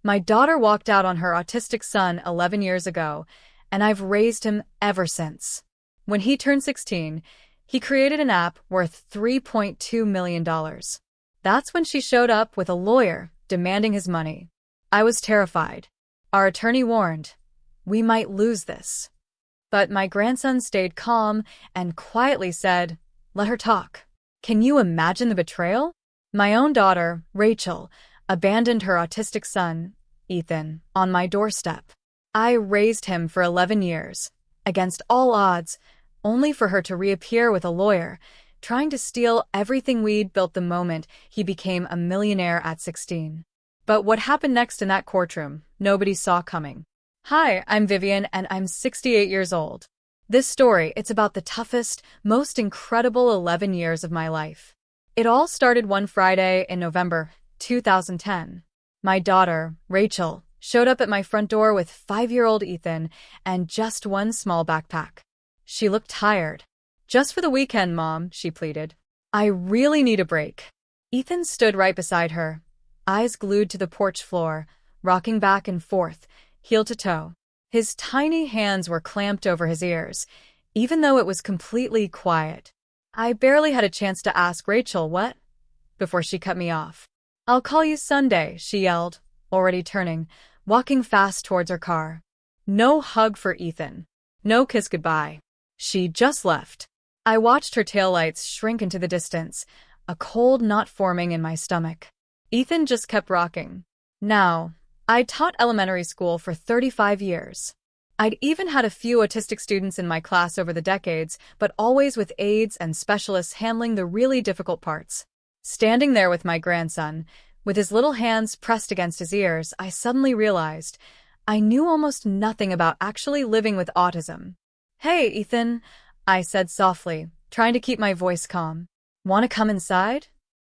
My daughter walked out on her autistic son 11 years ago, and I've raised him ever since. When he turned 16, he created an app worth $3.2 million. That's when she showed up with a lawyer demanding his money. I was terrified. Our attorney warned, we might lose this. But my grandson stayed calm and quietly said, let her talk. Can you imagine the betrayal? My own daughter, Rachel, abandoned her autistic son, Ethan, on my doorstep. I raised him for 11 years, against all odds, only for her to reappear with a lawyer, trying to steal everything we'd built the moment he became a millionaire at 16. But what happened next in that courtroom, nobody saw coming. Hi, I'm Vivian, and I'm 68 years old. This story, it's about the toughest, most incredible 11 years of my life. It all started one Friday in November 2010. My daughter, Rachel, showed up at my front door with 5-year-old Ethan and just one small backpack. She looked tired. Just for the weekend, Mom, she pleaded. I really need a break. Ethan stood right beside her, eyes glued to the porch floor, rocking back and forth, heel to toe. His tiny hands were clamped over his ears, even though it was completely quiet. I barely had a chance to ask Rachel what, before she cut me off. I'll call you Sunday, she yelled, already turning, walking fast towards her car. No hug for Ethan. No kiss goodbye. She just left. I watched her taillights shrink into the distance, a cold knot forming in my stomach. Ethan just kept rocking. Now, I'd taught elementary school for 35 years. I'd even had a few autistic students in my class over the decades, but always with aides and specialists handling the really difficult parts. Standing there with my grandson, with his little hands pressed against his ears, I suddenly realized I knew almost nothing about actually living with autism. Hey, Ethan, I said softly, trying to keep my voice calm. Want to come inside?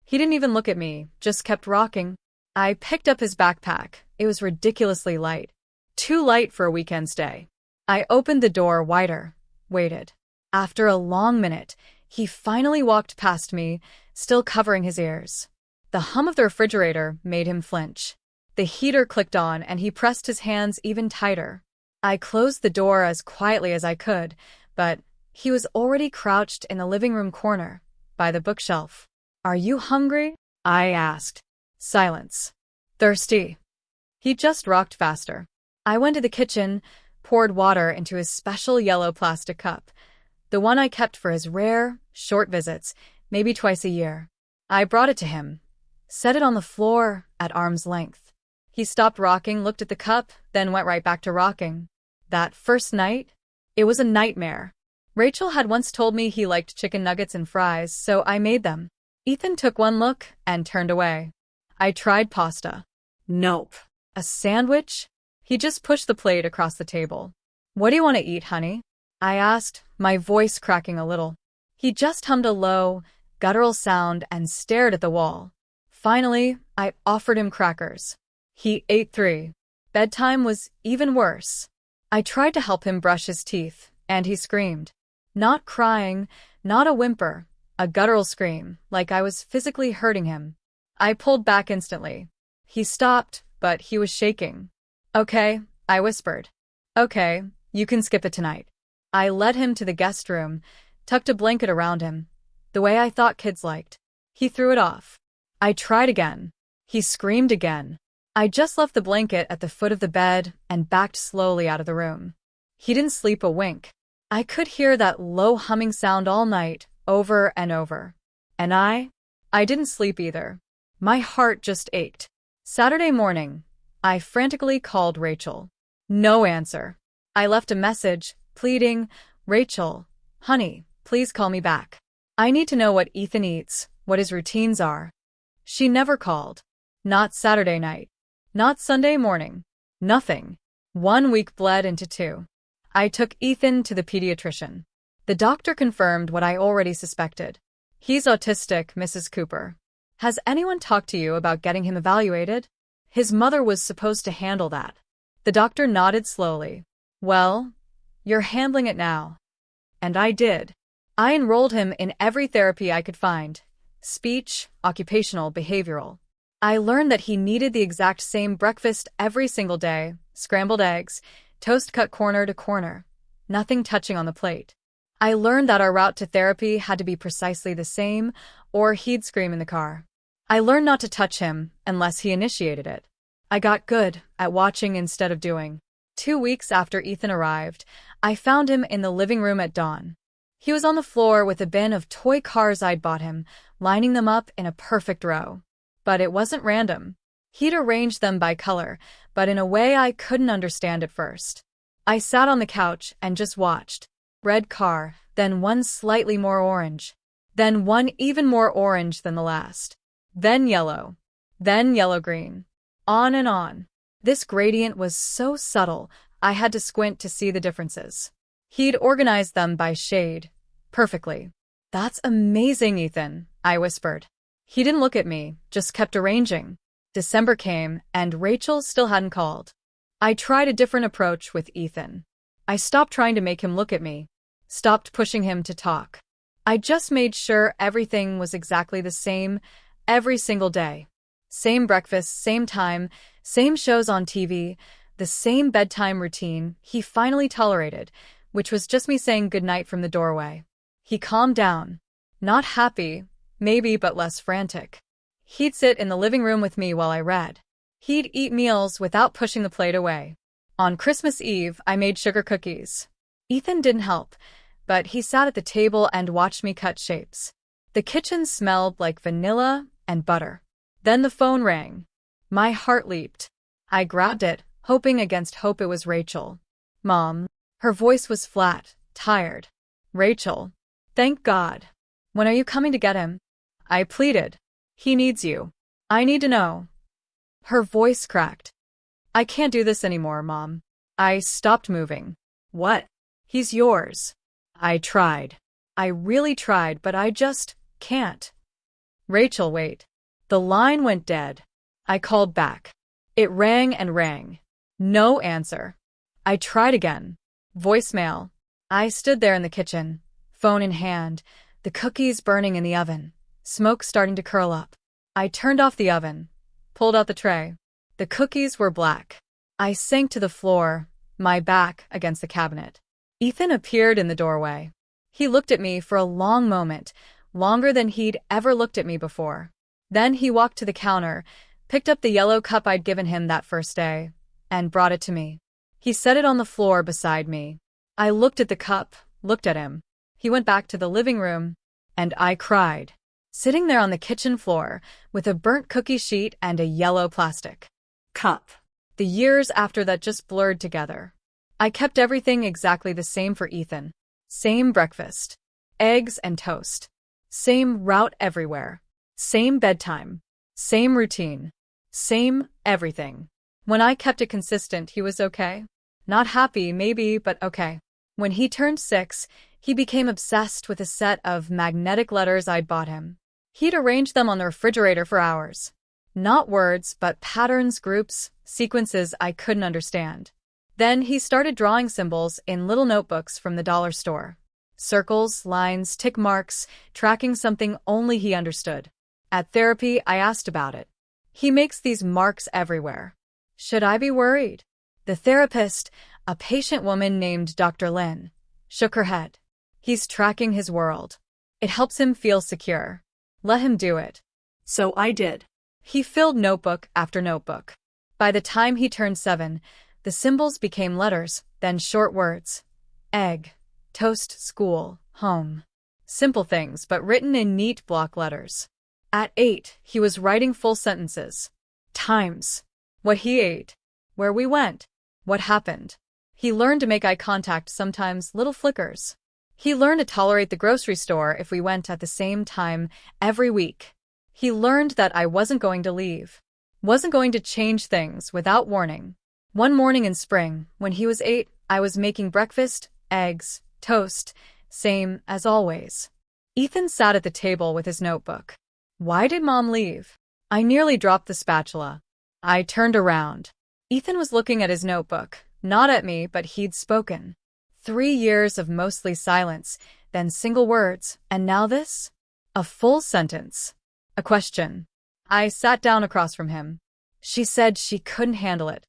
He didn't even look at me, just kept rocking. I picked up his backpack. It was ridiculously light. Too light for a weekend stay. I opened the door wider, waited. After a long minute, he finally walked past me, still covering his ears. The hum of the refrigerator made him flinch. The heater clicked on and he pressed his hands even tighter. I closed the door as quietly as I could, but he was already crouched in the living room corner, by the bookshelf. Are you hungry? I asked. Silence. Thirsty. He just rocked faster. I went to the kitchen, poured water into his special yellow plastic cup, the one I kept for his rare, short visits, maybe twice a year. I brought it to him, set it on the floor at arm's length. He stopped rocking, looked at the cup, then went right back to rocking. That first night, it was a nightmare. Rachel had once told me he liked chicken nuggets and fries, so I made them. Ethan took one look and turned away. I tried pasta. Nope. A sandwich? He just pushed the plate across the table. What do you want to eat, honey? I asked, my voice cracking a little. He just hummed a low, guttural sound and stared at the wall. Finally, I offered him crackers. He ate 3. Bedtime was even worse. I tried to help him brush his teeth, and he screamed. Not crying, not a whimper, a guttural scream, like I was physically hurting him. I pulled back instantly. He stopped, but he was shaking. Okay, I whispered. Okay, you can skip it tonight. I led him to the guest room, tucked a blanket around him, the way I thought kids liked. He threw it off. I tried again. He screamed again. I just left the blanket at the foot of the bed and backed slowly out of the room. He didn't sleep a wink. I could hear that low humming sound all night, over and over. And I didn't sleep either. My heart just ached. Saturday morning, I frantically called Rachel. No answer. I left a message, pleading, Rachel, honey, please call me back. I need to know what Ethan eats, what his routines are. She never called. Not Saturday night. Not Sunday morning. Nothing. 1 week bled into 2. I took Ethan to the pediatrician. The doctor confirmed what I already suspected. He's autistic, Mrs. Cooper. Has anyone talked to you about getting him evaluated? His mother was supposed to handle that. The doctor nodded slowly. Well, you're handling it now. And I did. I enrolled him in every therapy I could find. Speech, occupational, behavioral. I learned that he needed the exact same breakfast every single day, scrambled eggs, toast cut corner to corner, nothing touching on the plate. I learned that our route to therapy had to be precisely the same, or he'd scream in the car. I learned not to touch him unless he initiated it. I got good at watching instead of doing. 2 weeks after Ethan arrived, I found him in the living room at dawn. He was on the floor with a bin of toy cars I'd bought him, lining them up in a perfect row. But it wasn't random. He'd arranged them by color, but in a way I couldn't understand at first. I sat on the couch and just watched. Red car, then one slightly more orange. Then one even more orange than the last. Then yellow green. On and on. This gradient was so subtle, I had to squint to see the differences. He'd organized them by shade. Perfectly. "That's amazing, Ethan," I whispered. He didn't look at me, just kept arranging. December came, and Rachel still hadn't called. I tried a different approach with Ethan. I stopped trying to make him look at me. Stopped pushing him to talk. I just made sure everything was exactly the same, every single day. Same breakfast, same time, same shows on TV, the same bedtime routine he finally tolerated, which was just me saying goodnight from the doorway. He calmed down. Not happy, maybe, but less frantic. He'd sit in the living room with me while I read. He'd eat meals without pushing the plate away. On Christmas Eve, I made sugar cookies. Ethan didn't help, but he sat at the table and watched me cut shapes. The kitchen smelled like vanilla and butter. Then the phone rang. My heart leaped. I grabbed it, hoping against hope it was Rachel. "Mom." Her voice was flat, tired. "Rachel. Thank God. When are you coming to get him?" I pleaded. "He needs you. I need to know." Her voice cracked. "I can't do this anymore, Mom." I stopped moving. "What?" "He's yours." I tried. I really tried, but I just can't. "Rachel, wait." The line went dead. I called back. It rang and rang. No answer. I tried again. Voicemail. I stood there in the kitchen, phone in hand, the cookies burning in the oven, smoke starting to curl up. I turned off the oven, pulled out the tray. The cookies were black. I sank to the floor, my back against the cabinet. Ethan appeared in the doorway. He looked at me for a long moment, longer than he'd ever looked at me before. Then he walked to the counter, picked up the yellow cup I'd given him that first day, and brought it to me. He set it on the floor beside me. I looked at the cup, looked at him. He went back to the living room, and I cried. Sitting there on the kitchen floor, with a burnt cookie sheet and a yellow plastic cup. The years after that just blurred together. I kept everything exactly the same for Ethan. Same breakfast. Eggs and toast. Same route everywhere. Same bedtime. Same routine. Same everything. When I kept it consistent, he was okay. Not happy, maybe, but okay. When he turned 6, he became obsessed with a set of magnetic letters I'd bought him. He'd arrange them on the refrigerator for hours. Not words, but patterns, groups, sequences I couldn't understand. Then he started drawing symbols in little notebooks from the dollar store. Circles, lines, tick marks, tracking something only he understood. At therapy, I asked about it. "He makes these marks everywhere. Should I be worried?" The therapist, a patient woman named Dr. Lin, shook her head. "He's tracking his world. It helps him feel secure. Let him do it." So I did. He filled notebook after notebook. By the time he turned 7, the symbols became letters, then short words. Egg, toast, school, home. Simple things, but written in neat block letters. At 8, he was writing full sentences. Times. What he ate. Where we went. What happened. He learned to make eye contact, sometimes little flickers. He learned to tolerate the grocery store if we went at the same time every week. He learned that I wasn't going to leave. Wasn't going to change things without warning. One morning in spring, when he was 8, I was making breakfast, eggs, toast, same as always. Ethan sat at the table with his notebook. Why did Mom leave? I nearly dropped the spatula. I turned around. Ethan was looking at his notebook, not at me, but he'd spoken. 3 years of mostly silence, then single words, and now this? A full sentence. A question. I sat down across from him. She said she couldn't handle it.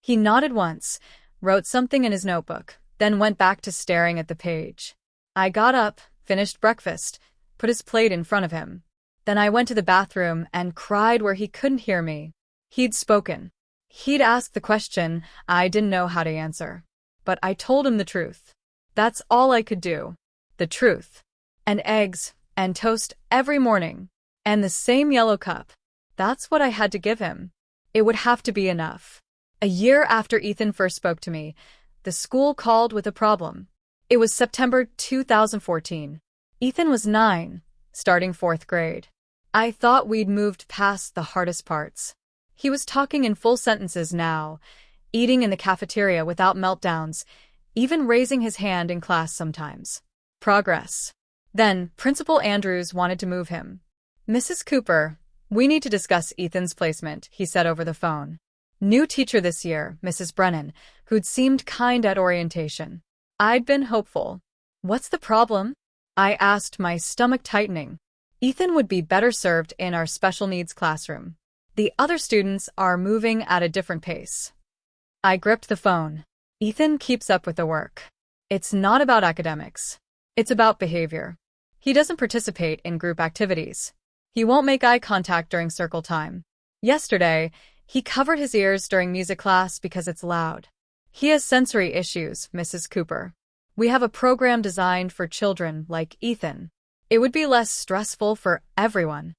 He nodded once, wrote something in his notebook, then went back to staring at the page. I got up, finished breakfast, put his plate in front of him. Then I went to the bathroom and cried where he couldn't hear me. He'd spoken. He'd asked the question I didn't know how to answer. But I told him the truth. That's all I could do. The truth. And eggs, and toast every morning. And the same yellow cup. That's what I had to give him. It would have to be enough. A year after Ethan first spoke to me, the school called with a problem. It was September 2014. Ethan was 9, starting 4th grade. I thought we'd moved past the hardest parts. He was talking in full sentences now, eating in the cafeteria without meltdowns, even raising his hand in class sometimes. Progress. Then, Principal Andrews wanted to move him. "Mrs. Cooper, we need to discuss Ethan's placement," he said over the phone. New teacher this year, Mrs. Brennan, who'd seemed kind at orientation. I'd been hopeful. "What's the problem?" I asked, my stomach tightening. "Ethan would be better served in our special needs classroom. The other students are moving at a different pace." I gripped the phone. "Ethan keeps up with the work. It's not about academics. It's about behavior. He doesn't participate in group activities. He won't make eye contact during circle time. Yesterday, he covered his ears during music class because it's loud. He has sensory issues, Mrs. Cooper. We have a program designed for children like Ethan. It would be less stressful for everyone."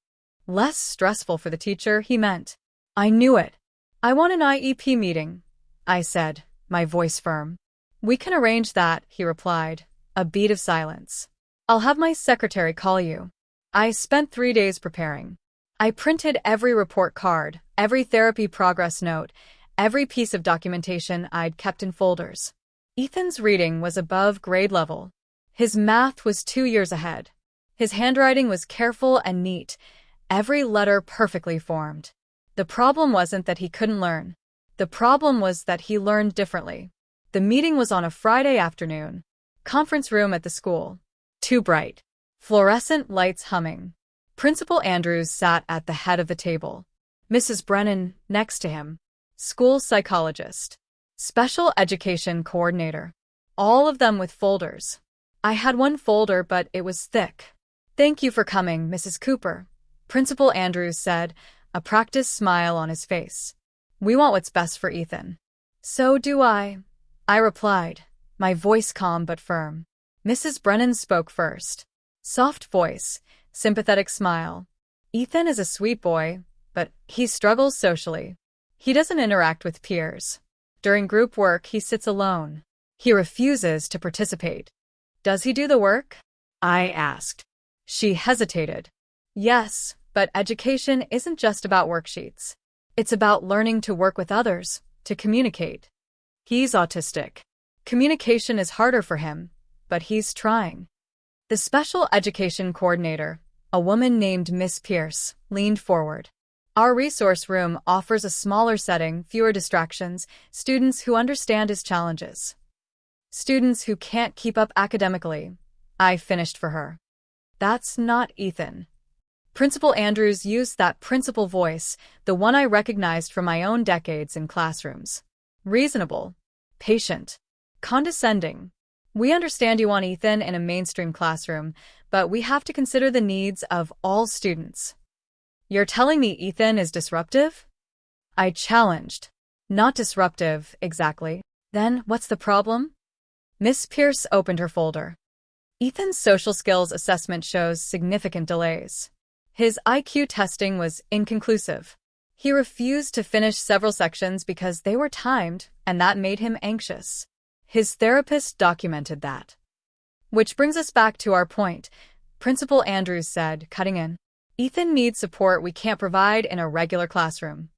Less stressful for the teacher, he meant. I knew it. "I want an IEP meeting," I said, my voice firm. "We can arrange that," he replied, a beat of silence. "I'll have my secretary call you." I spent 3 days preparing. I printed every report card, every therapy progress note, every piece of documentation I'd kept in folders. Ethan's reading was above grade level. His math was 2 years ahead. His handwriting was careful and neat, every letter perfectly formed. The problem wasn't that he couldn't learn. The problem was that he learned differently. The meeting was on a Friday afternoon. Conference room at the school. Too bright. Fluorescent lights humming. Principal Andrews sat at the head of the table. Mrs. Brennan next to him. School psychologist. Special education coordinator. All of them with folders. I had one folder, but it was thick. "Thank you for coming, Mrs. Cooper," Principal Andrews said, a practiced smile on his face. "We want what's best for Ethan." "So do I replied, my voice calm but firm. Mrs. Brennan spoke first. Soft voice, sympathetic smile. "Ethan is a sweet boy, but he struggles socially. He doesn't interact with peers. During group work, he sits alone. He refuses to participate." "Does he do the work?" I asked. She hesitated. "Yes, but education isn't just about worksheets. It's about learning to work with others, to communicate. He's autistic. Communication is harder for him, but he's trying." The special education coordinator, a woman named Miss Pierce, leaned forward. "Our resource room offers a smaller setting, fewer distractions, students who understand his challenges. Students who can't keep up academically." I finished for her. "That's not Ethan." Principal Andrews used that principal voice, the one I recognized from my own decades in classrooms. Reasonable. Patient. Condescending. "We understand you want Ethan in a mainstream classroom, but we have to consider the needs of all students." "You're telling me Ethan is disruptive?" I challenged. "Not disruptive, exactly." "Then what's the problem?" Miss Pierce opened her folder. "Ethan's social skills assessment shows significant delays. His IQ testing was inconclusive. He refused to finish several sections because they were timed, and that made him anxious. His therapist documented that." "Which brings us back to our point," Principal Andrews said, cutting in. "Ethan needs support we can't provide in a regular classroom."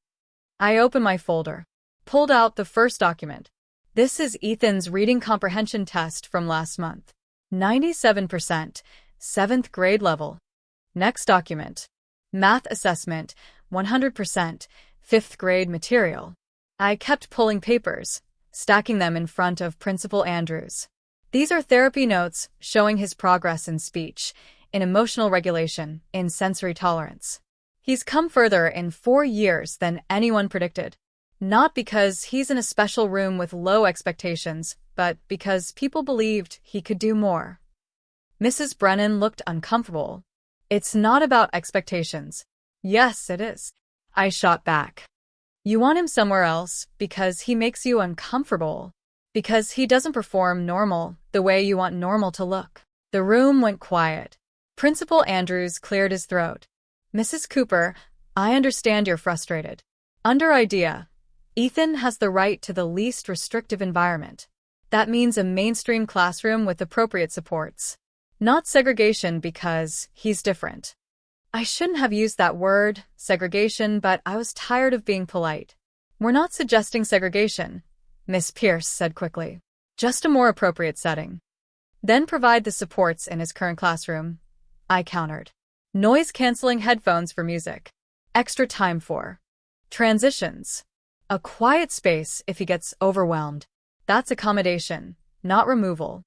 I opened my folder. Pulled out the first document. This is Ethan's reading comprehension test from last month. 97%, 7th grade level. Next document. Math assessment, 100%, 5th grade material. I kept pulling papers, stacking them in front of Principal Andrews. These are therapy notes showing his progress in speech, in emotional regulation, in sensory tolerance. He's come further in 4 years than anyone predicted. Not because he's in a special room with low expectations, but because people believed he could do more. Mrs. Brennan looked uncomfortable. It's not about expectations. Yes, it is. I shot back. You want him somewhere else because he makes you uncomfortable. Because he doesn't perform normal the way you want normal to look. The room went quiet. Principal Andrews cleared his throat. Mrs. Cooper, I understand you're frustrated. Under IDEA, Ethan has the right to the least restrictive environment. That means a mainstream classroom with appropriate supports. Not segregation because he's different. I shouldn't have used that word, segregation, but I was tired of being polite. We're not suggesting segregation, Miss Pierce said quickly. Just a more appropriate setting. Then provide the supports in his current classroom, I countered. Noise-canceling headphones for music. Extra time for transitions. A quiet space if he gets overwhelmed. That's accommodation, not removal.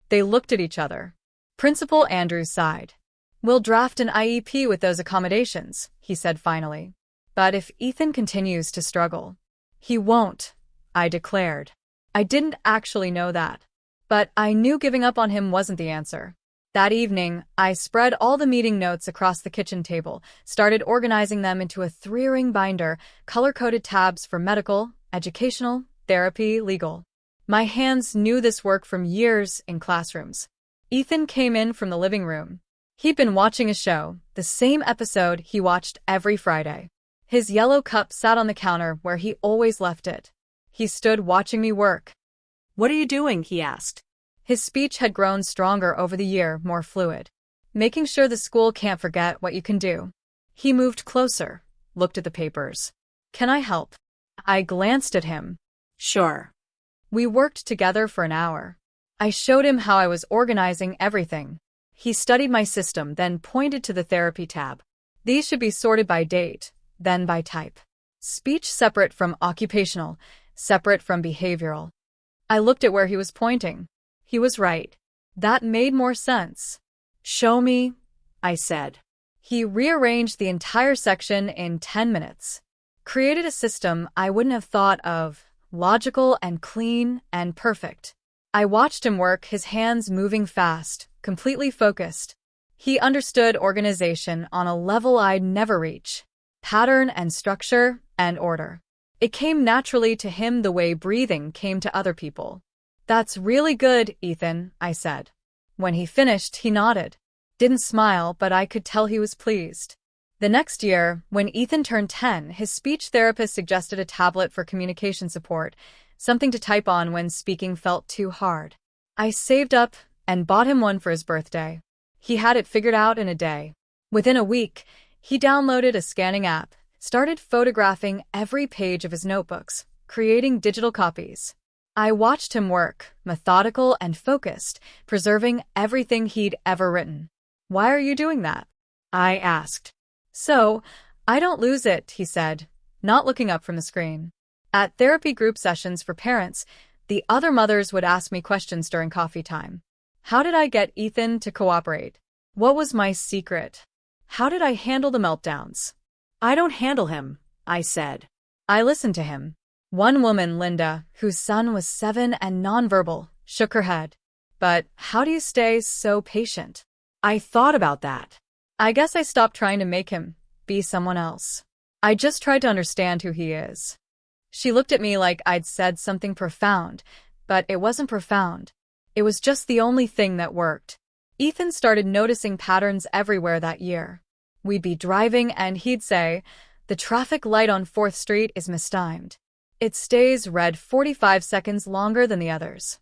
They looked at each other. Principal Andrews sighed. We'll draft an IEP with those accommodations, he said finally. But if Ethan continues to struggle, he won't, I declared. I didn't actually know that. But I knew giving up on him wasn't the answer. That evening, I spread all the meeting notes across the kitchen table, started organizing them into a 3-ring binder, color-coded tabs for medical, educational, therapy, legal. My hands knew this work from years in classrooms. Ethan came in from the living room. He'd been watching a show, the same episode he watched every Friday. His yellow cup sat on the counter where he always left it. He stood watching me work. What are you doing? He asked. His speech had grown stronger over the year, more fluid. Making sure the school can't forget what you can do. He moved closer, looked at the papers. Can I help? I glanced at him. Sure. We worked together for an hour. I showed him how I was organizing everything. He studied my system, then pointed to the therapy tab. These should be sorted by date, then by type. Speech separate from occupational, separate from behavioral. I looked at where he was pointing. He was right. That made more sense. Show me, I said. He rearranged the entire section in 10 minutes. Created a system I wouldn't have thought of, logical and clean and perfect. I watched him work, his hands moving fast, completely focused. He understood organization on a level I'd never reach. Pattern and structure and order. It came naturally to him the way breathing came to other people. That's really good, Ethan, I said. When he finished, he nodded. Didn't smile, but I could tell he was pleased. The next year, when Ethan turned 10, his speech therapist suggested a tablet for communication support, something to type on when speaking felt too hard. I saved up and bought him one for his birthday. He had it figured out in a day. Within a week, he downloaded a scanning app, started photographing every page of his notebooks, creating digital copies. I watched him work, methodical and focused, preserving everything he'd ever written. Why are you doing that? I asked. So, I don't lose it, he said, not looking up from the screen. At therapy group sessions for parents, the other mothers would ask me questions during coffee time. How did I get Ethan to cooperate? What was my secret? How did I handle the meltdowns? I don't handle him, I said. I listened to him. One woman, Linda, whose son was 7 and nonverbal, shook her head. But how do you stay so patient? I thought about that. I guess I stopped trying to make him be someone else. I just tried to understand who he is. She looked at me like I'd said something profound, but it wasn't profound. It was just the only thing that worked. Ethan started noticing patterns everywhere that year. We'd be driving and he'd say, "The traffic light on 4th Street is mistimed. It stays red 45 seconds longer than the others."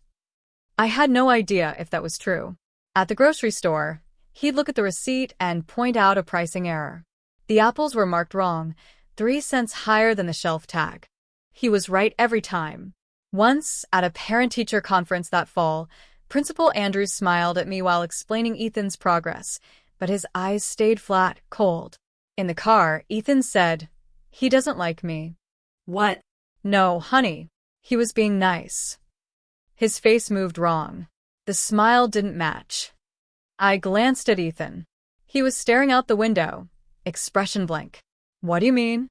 I had no idea if that was true. At the grocery store, he'd look at the receipt and point out a pricing error. The apples were marked wrong, 3 cents higher than the shelf tag. He was right every time. Once, at a parent-teacher conference that fall, Principal Andrews smiled at me while explaining Ethan's progress, but his eyes stayed flat, cold. In the car, Ethan said, "He doesn't like me." What? No, honey. He was being nice. His face moved wrong. The smile didn't match. I glanced at Ethan. He was staring out the window, expression blank. What do you mean?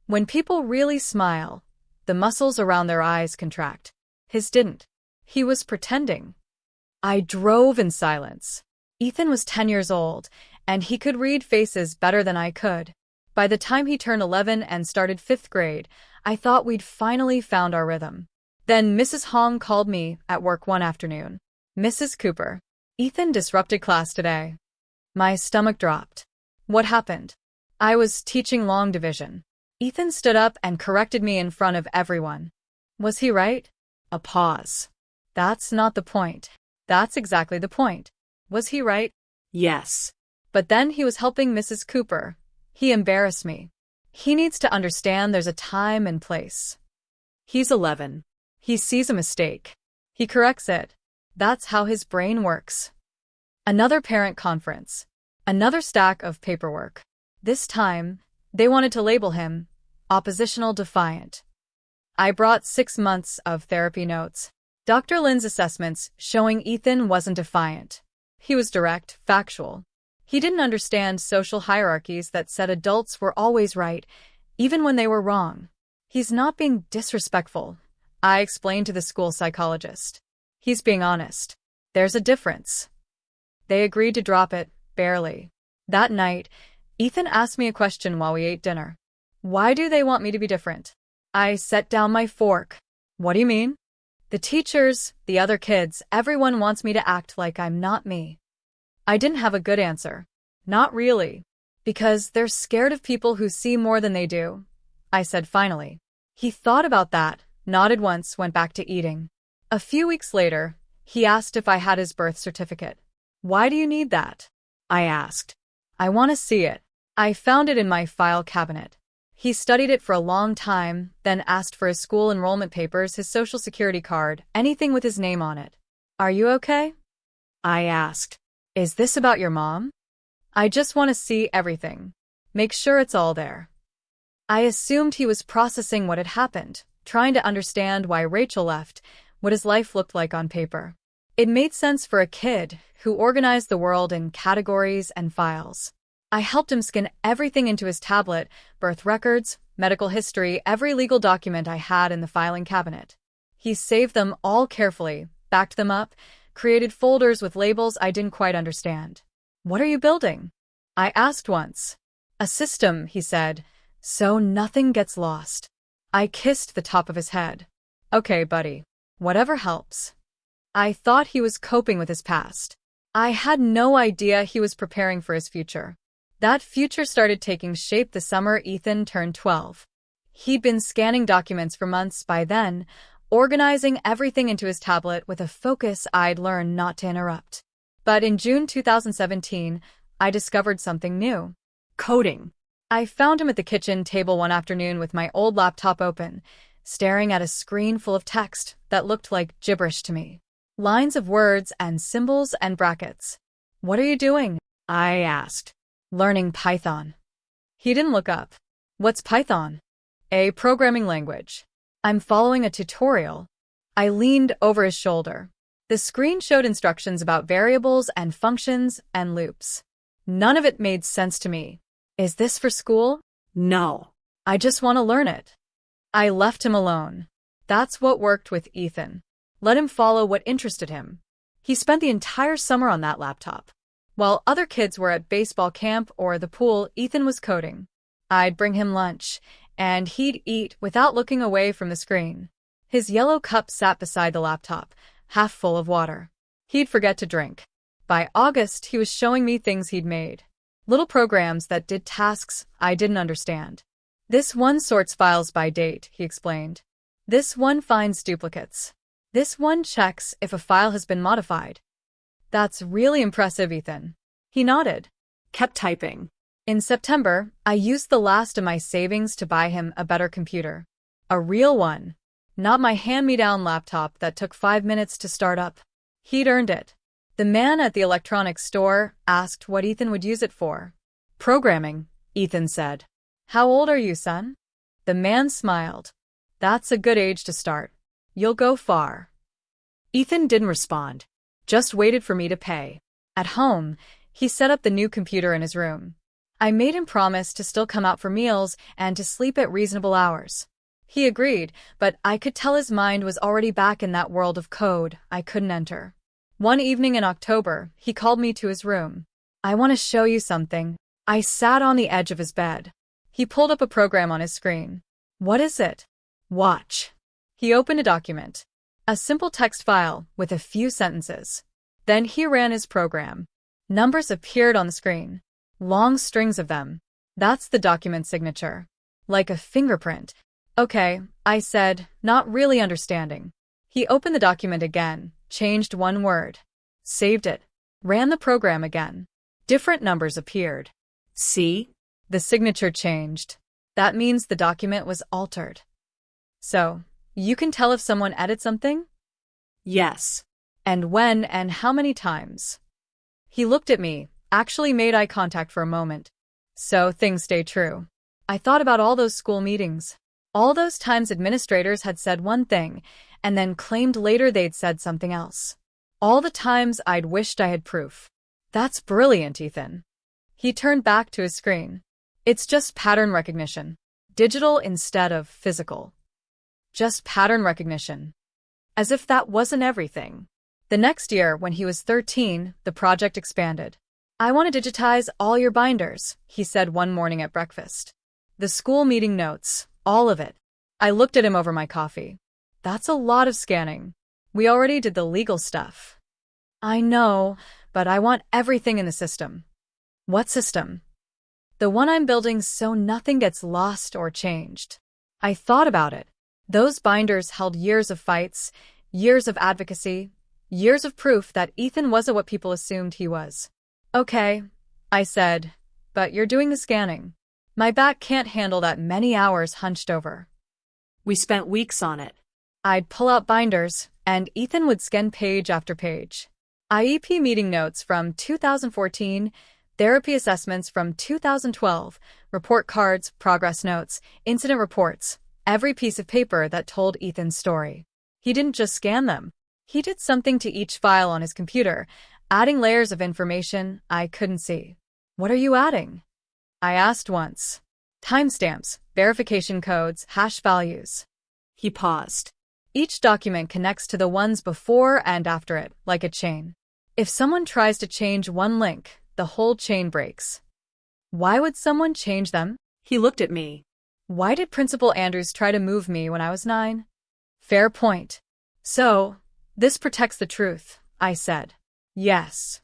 When people really smile, the muscles around their eyes contract. His didn't. He was pretending. I drove in silence. Ethan was 10 years old, and he could read faces better than I could. By the time he turned 11 and started 5th grade, I thought we'd finally found our rhythm. Then Mrs. Hong called me at work one afternoon. "Mrs. Cooper, Ethan disrupted class today." My stomach dropped. What happened? I was teaching long division. Ethan stood up and corrected me in front of everyone. Was he right? A pause. That's not the point. That's exactly the point. Was he right? Yes. But then he was helping Mrs. Cooper. He embarrassed me. He needs to understand there's a time and place. He's 11. He sees a mistake. He corrects it. That's how his brain works. Another parent conference. Another stack of paperwork. This time, they wanted to label him oppositional defiant. I brought 6 months of therapy notes. Dr. Lin's assessments showing Ethan wasn't defiant. He was direct, factual. He didn't understand social hierarchies that said adults were always right, even when they were wrong. He's not being disrespectful, I explained to the school psychologist. He's being honest. There's a difference. They agreed to drop it, barely. That night, Ethan asked me a question while we ate dinner. Why do they want me to be different? I set down my fork. What do you mean? The teachers, the other kids, everyone wants me to act like I'm not me. I didn't have a good answer. Not really. Because they're scared of people who see more than they do, I said finally. He thought about that, nodded once, went back to eating. A few weeks later, he asked if I had his birth certificate. Why do you need that? I asked. I want to see it. I found it in my file cabinet. He studied it for a long time, then asked for his school enrollment papers, his social security card, anything with his name on it. Are you okay? I asked. Is this about your mom? I just want to see everything. Make sure it's all there. I assumed he was processing what had happened, trying to understand why Rachel left, what his life looked like on paper. It made sense for a kid who organized the world in categories and files. I helped him scan everything into his tablet, birth records, medical history, every legal document I had in the filing cabinet. He saved them all carefully, backed them up, created folders with labels I didn't quite understand. What are you building? I asked once. A system, he said, so nothing gets lost. I kissed the top of his head. Okay, buddy. Whatever helps. I thought he was coping with his past. I had no idea he was preparing for his future. That future started taking shape the summer Ethan turned 12. He'd been scanning documents for months by then, organizing everything into his tablet with a focus I'd learned not to interrupt. But in June 2017, I discovered something new. Coding. I found him at the kitchen table one afternoon with my old laptop open, staring at a screen full of text that looked like gibberish to me. Lines of words and symbols and brackets. What are you doing? I asked. Learning Python. He didn't look up. What's Python? A programming language. I'm following a tutorial. I leaned over his shoulder. The screen showed instructions about variables and functions and loops. None of it made sense to me. Is this for school? No. I just want to learn it. I left him alone. That's what worked with Ethan. Let him follow what interested him. He spent the entire summer on that laptop. While other kids were at baseball camp or the pool, Ethan was coding. I'd bring him lunch, and he'd eat without looking away from the screen. His yellow cup sat beside the laptop, half full of water. He'd forget to drink. By August, he was showing me things he'd made. Little programs that did tasks I didn't understand. This one sorts files by date, he explained. This one finds duplicates. This one checks if a file has been modified. That's really impressive, Ethan. He nodded. Kept typing. In September, I used the last of my savings to buy him a better computer. A real one. Not my hand-me-down laptop that took 5 minutes to start up. He'd earned it. The man at the electronics store asked what Ethan would use it for. Programming, Ethan said. How old are you, son? The man smiled. That's a good age to start. You'll go far. Ethan didn't respond. Just waited for me to pay. At home, he set up the new computer in his room. I made him promise to still come out for meals and to sleep at reasonable hours. He agreed, but I could tell his mind was already back in that world of code I couldn't enter. One evening in October, he called me to his room. "I want to show you something." I sat on the edge of his bed. He pulled up a program on his screen. "What is it?" "Watch." He opened a document. A simple text file with a few sentences. Then he ran his program. Numbers appeared on the screen. Long strings of them. "That's the document signature." "Like a fingerprint." "Okay," I said, not really understanding. He opened the document again, changed one word. Saved it. Ran the program again. Different numbers appeared. See? The signature changed. That means the document was altered. So, you can tell if someone edits something? Yes. And when and how many times? He looked at me, actually made eye contact for a moment. So things stay true. I thought about all those school meetings. All those times administrators had said one thing, and then claimed later they'd said something else. All the times I'd wished I had proof. That's brilliant, Ethan. He turned back to his screen. It's just pattern recognition. Digital instead of physical. Just pattern recognition. As if that wasn't everything. The next year, when he was 13, the project expanded. "I want to digitize all your binders," he said one morning at breakfast. "The school meeting notes, all of it." I looked at him over my coffee. "That's a lot of scanning. We already did the legal stuff." "I know, but I want everything in the system." "What system?" "The one I'm building so nothing gets lost or changed." I thought about it. Those binders held years of fights, years of advocacy, years of proof that Ethan wasn't what people assumed he was. "Okay," I said, "but you're doing the scanning. My back can't handle that many hours hunched over." We spent weeks on it. I'd pull out binders, and Ethan would scan page after page. IEP meeting notes from 2014, therapy assessments from 2012, report cards, progress notes, incident reports, every piece of paper that told Ethan's story. He didn't just scan them. He did something to each file on his computer, adding layers of information I couldn't see. "What are you adding?" I asked once. "Timestamps, verification codes, hash values." He paused. Each document connects to the ones before and after it, like a chain. If someone tries to change one link, the whole chain breaks. Why would someone change them? He looked at me. Why did Principal Andrews try to move me when I was 9? Fair point. "So, this protects the truth," I said. "Yes."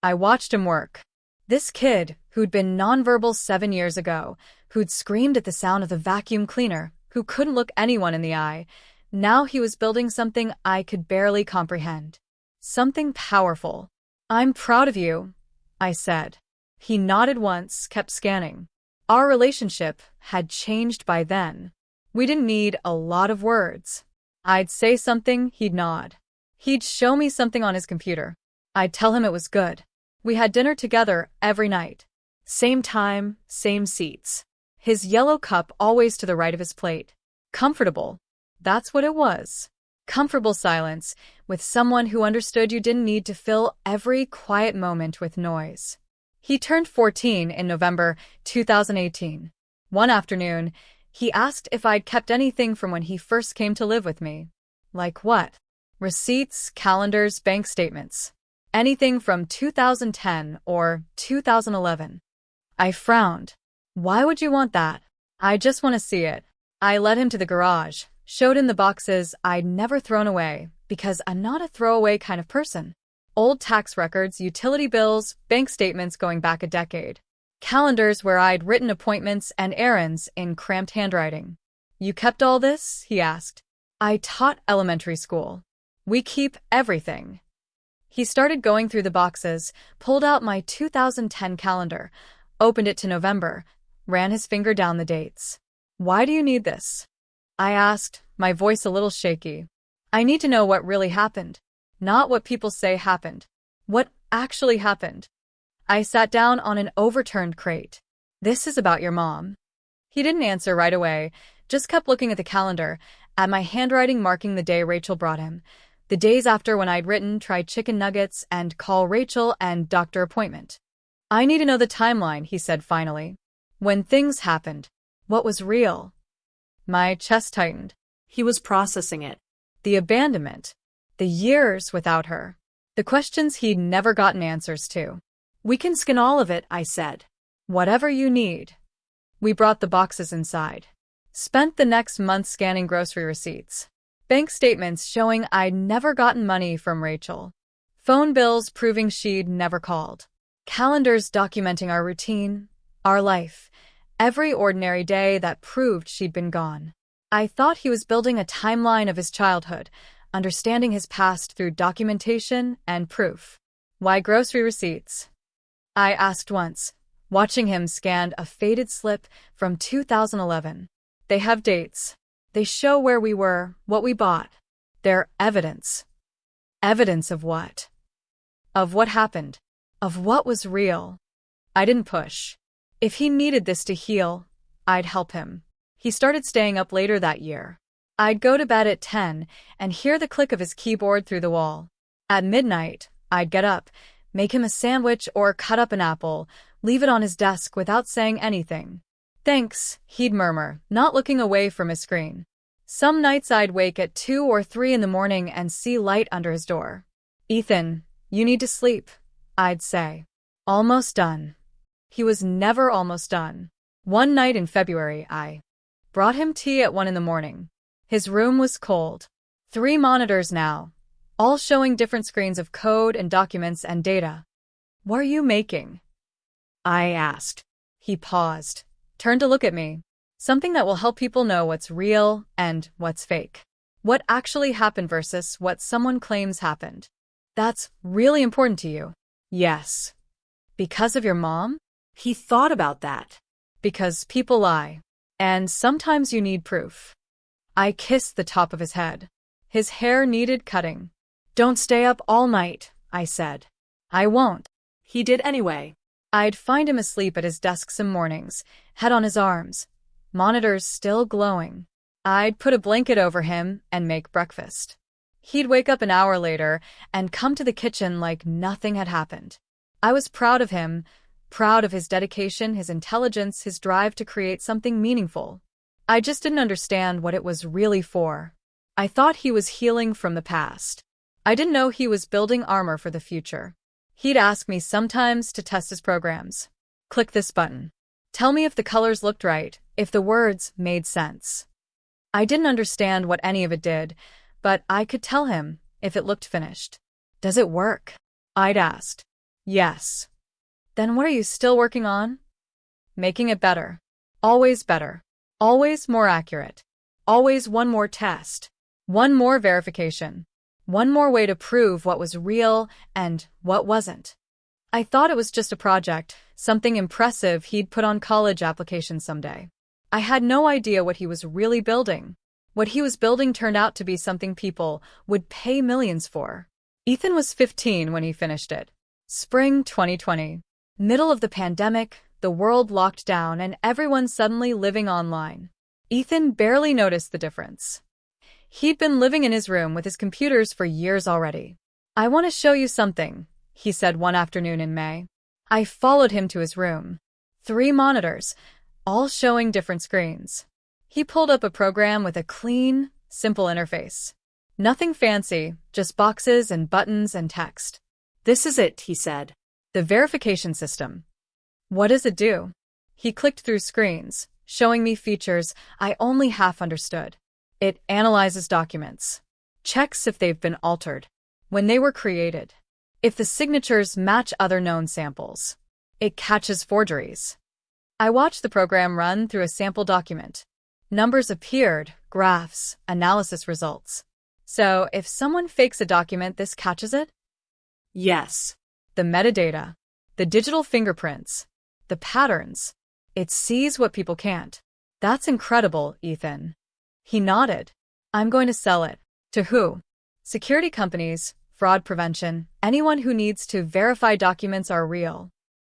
I watched him work. This kid, who'd been nonverbal 7 years ago, who'd screamed at the sound of the vacuum cleaner, who couldn't look anyone in the eye, now he was building something I could barely comprehend. Something powerful. "I'm proud of you," I said. He nodded once, kept scanning. Our relationship had changed by then. We didn't need a lot of words. I'd say something, he'd nod. He'd show me something on his computer. I'd tell him it was good. We had dinner together every night. Same time, same seats. His yellow cup always to the right of his plate. Comfortable. That's what it was. Comfortable silence with someone who understood you didn't need to fill every quiet moment with noise. He turned 14 in November 2018. One afternoon, he asked if I'd kept anything from when he first came to live with me. Like what? Receipts, calendars, bank statements. Anything from 2010 or 2011. I frowned. "Why would you want that?" "I just want to see it." I led him to the garage, showed him the boxes I'd never thrown away, because I'm not a throwaway kind of person. Old tax records, utility bills, bank statements going back a decade. Calendars where I'd written appointments and errands in cramped handwriting. "You kept all this?" he asked. "I taught elementary school. We keep everything." He started going through the boxes, pulled out my 2010 calendar, opened it to November, ran his finger down the dates. "Why do you need this?" I asked, my voice a little shaky. "I need to know what really happened. Not what people say happened. What actually happened." I sat down on an overturned crate. "This is about your mom." He didn't answer right away, just kept looking at the calendar, at my handwriting marking the day Rachel brought him, the days after when I'd written, tried chicken nuggets, and call Rachel and doctor appointment. I need to know the timeline, he said finally. When things happened. What was real? My chest tightened. He was processing it. The abandonment. The years without her. The questions he'd never gotten answers to. We can skin all of it, I said. Whatever you need. We brought the boxes inside. Spent the next month scanning grocery receipts. Bank statements showing I'd never gotten money from Rachel. Phone bills proving she'd never called. Calendars documenting our routine, our life, every ordinary day that proved she'd been gone. I thought he was building a timeline of his childhood, understanding his past through documentation and proof. Why grocery receipts? I asked once, watching him scan a faded slip from 2011. They have dates. They show where we were, what we bought. They're evidence. Evidence of what? Of what happened. Of what was real. I didn't push. If he needed this to heal, I'd help him. He started staying up later that year. I'd go to bed at 10 and hear the click of his keyboard through the wall. At midnight, I'd get up, make him a sandwich or cut up an apple, leave it on his desk without saying anything. Thanks, he'd murmur, not looking away from his screen. Some nights I'd wake at 2 or 3 in the morning and see light under his door. Ethan, you need to sleep, I'd say. Almost done. He was never almost done. One night in February, I brought him tea at 1 in the morning. His room was cold. 3 monitors now, all showing different screens of code and documents and data. What are you making? I asked. He paused, turned to look at me. Something that will help people know what's real and what's fake. What actually happened versus what someone claims happened. That's really important to you. Yes. Because of your mom? He thought about that. Because people lie. And sometimes you need proof. I kissed the top of his head. His hair needed cutting. Don't stay up all night, I said. I won't. He did anyway. I'd find him asleep at his desk some mornings, head on his arms, monitors still glowing. I'd put a blanket over him and make breakfast. He'd wake up an hour later and come to the kitchen like nothing had happened. I was proud of him, proud of his dedication, his intelligence, his drive to create something meaningful. I just didn't understand what it was really for. I thought he was healing from the past. I didn't know he was building armor for the future. He'd ask me sometimes to test his programs. Click this button. Tell me if the colors looked right, if the words made sense. I didn't understand what any of it did, but I could tell him if it looked finished. Does it work? I'd asked. Yes. Then what are you still working on? Making it better. Always better. Always more accurate. Always one more test. One more verification. One more way to prove what was real and what wasn't. I thought it was just a project, something impressive he'd put on college applications someday. I had no idea what he was really building. What he was building turned out to be something people would pay millions for. Ethan was 15 when he finished it. Spring 2020. Middle of the pandemic, the world locked down and everyone suddenly living online. Ethan barely noticed the difference. He'd been living in his room with his computers for years already. I want to show you something, he said one afternoon in May. I followed him to his room. 3 monitors, all showing different screens. He pulled up a program with a clean, simple interface. Nothing fancy, just boxes and buttons and text. This is it, he said. The verification system. What does it do? He clicked through screens, showing me features I only half understood. It analyzes documents, checks if they've been altered, when they were created, if the signatures match other known samples. It catches forgeries. I watched the program run through a sample document. Numbers appeared, graphs, analysis results. So, if someone fakes a document, this catches it? Yes. The metadata, the digital fingerprints, the patterns. It sees what people can't. That's incredible, Ethan. He nodded. I'm going to sell it. To who? Security companies, fraud prevention, anyone who needs to verify documents are real.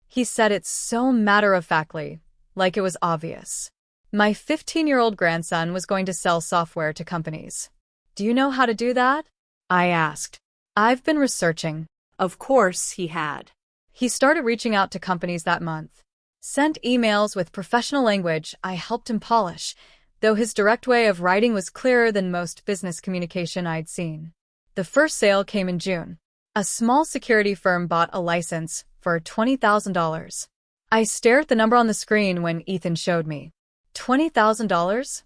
He said it so matter-of-factly, like it was obvious. My 15-year-old grandson was going to sell software to companies. Do you know how to do that? I asked. I've been researching. Of course he had. He started reaching out to companies that month. Sent emails with professional language I helped him polish, though his direct way of writing was clearer than most business communication I'd seen. The first sale came in June. A small security firm bought a license for $20,000. I stared at the number on the screen when Ethan showed me. $20,000?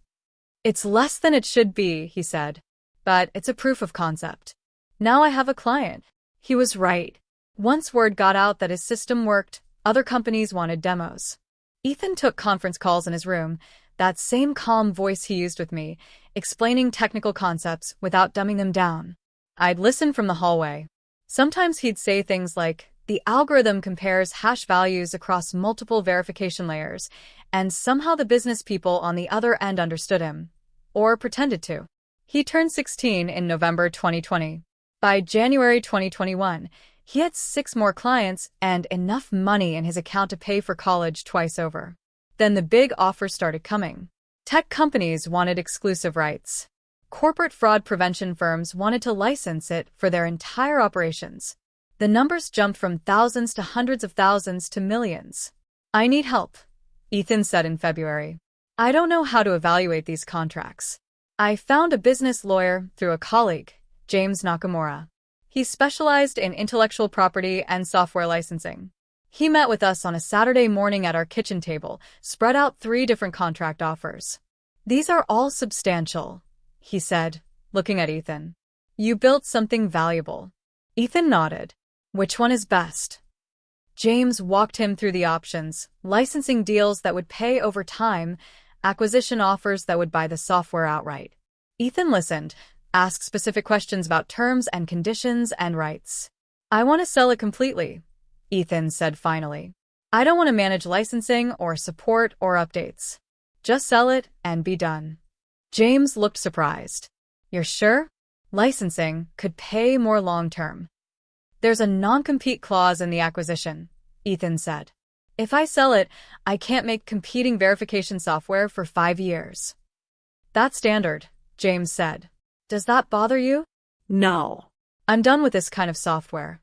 It's less than it should be, he said, but it's a proof of concept. Now I have a client. He was right. Once word got out that his system worked, other companies wanted demos. Ethan took conference calls in his room, that same calm voice he used with me, explaining technical concepts without dumbing them down. I'd listen from the hallway. Sometimes he'd say things like, the algorithm compares hash values across multiple verification layers, and somehow the business people on the other end understood him. Or pretended to. He turned 16 in November 2020. By January 2021, he had 6 more clients and enough money in his account to pay for college twice over. Then the big offers started coming. Tech companies wanted exclusive rights. Corporate fraud prevention firms wanted to license it for their entire operations. The numbers jumped from thousands to hundreds of thousands to millions. I need help, Ethan said in February. I don't know how to evaluate these contracts. I found a business lawyer through a colleague, James Nakamura. He specialized in intellectual property and software licensing. He met with us on a Saturday morning at our kitchen table, spread out 3 different contract offers. These are all substantial, he said, looking at Ethan. You built something valuable. Ethan nodded. Which one is best? James walked him through the options, licensing deals that would pay over time, acquisition offers that would buy the software outright. Ethan listened, asked specific questions about terms and conditions and rights. I want to sell it completely, Ethan said finally. I don't want to manage licensing or support or updates. Just sell it and be done. James looked surprised. You're sure? Licensing could pay more long-term. There's a non-compete clause in the acquisition, Ethan said. If I sell it, I can't make competing verification software for 5 years. That's standard, James said. Does that bother you? No. I'm done with this kind of software.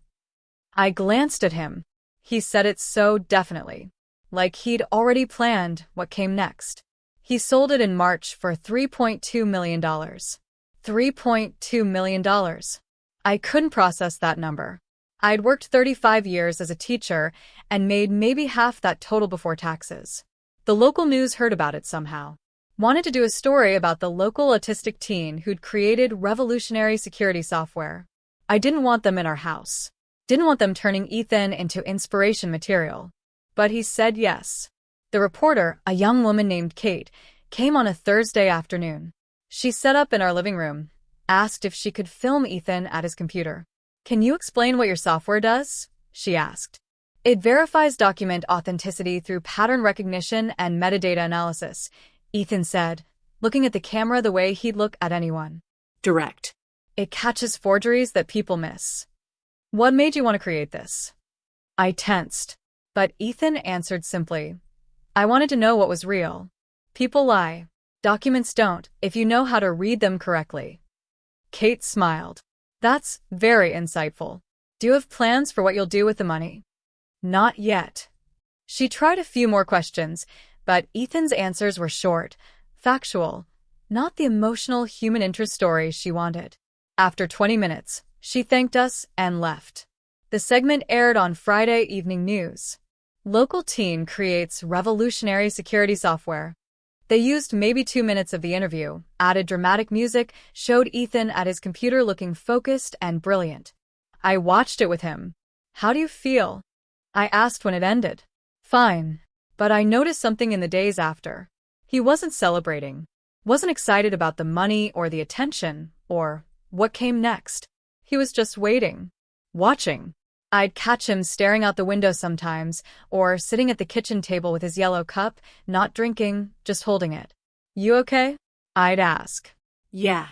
I glanced at him. He said it so definitely, like he'd already planned what came next. He sold it in March for $3.2 million. $3.2 million. I couldn't process that number. I'd worked 35 years as a teacher and made maybe half that total before taxes. The local news heard about it somehow. Wanted to do a story about the local autistic teen who'd created revolutionary security software. I didn't want them in our house. Didn't want them turning Ethan into inspiration material. But he said yes. The reporter, a young woman named Kate, came on a Thursday afternoon. She set up in our living room, asked if she could film Ethan at his computer. Can you explain what your software does? She asked. It verifies document authenticity through pattern recognition and metadata analysis, Ethan said, looking at the camera the way he'd look at anyone. Direct. It catches forgeries that people miss. What made you want to create this? I tensed, but Ethan answered simply. I wanted to know what was real. People lie. Documents don't, if you know how to read them correctly. Kate smiled. That's very insightful. Do you have plans for what you'll do with the money? Not yet. She tried a few more questions, but Ethan's answers were short, factual, not the emotional human interest story she wanted. After 20 minutes, she thanked us and left. The segment aired on Friday Evening News. Local teen creates revolutionary security software. They used maybe 2 minutes of the interview, added dramatic music, showed Ethan at his computer looking focused and brilliant. I watched it with him. How do you feel? I asked when it ended. Fine. But I noticed something in the days after. He wasn't celebrating. Wasn't excited about the money or the attention or what came next. He was just waiting. Watching. I'd catch him staring out the window sometimes, or sitting at the kitchen table with his yellow cup, not drinking, just holding it. You okay? I'd ask. Yeah.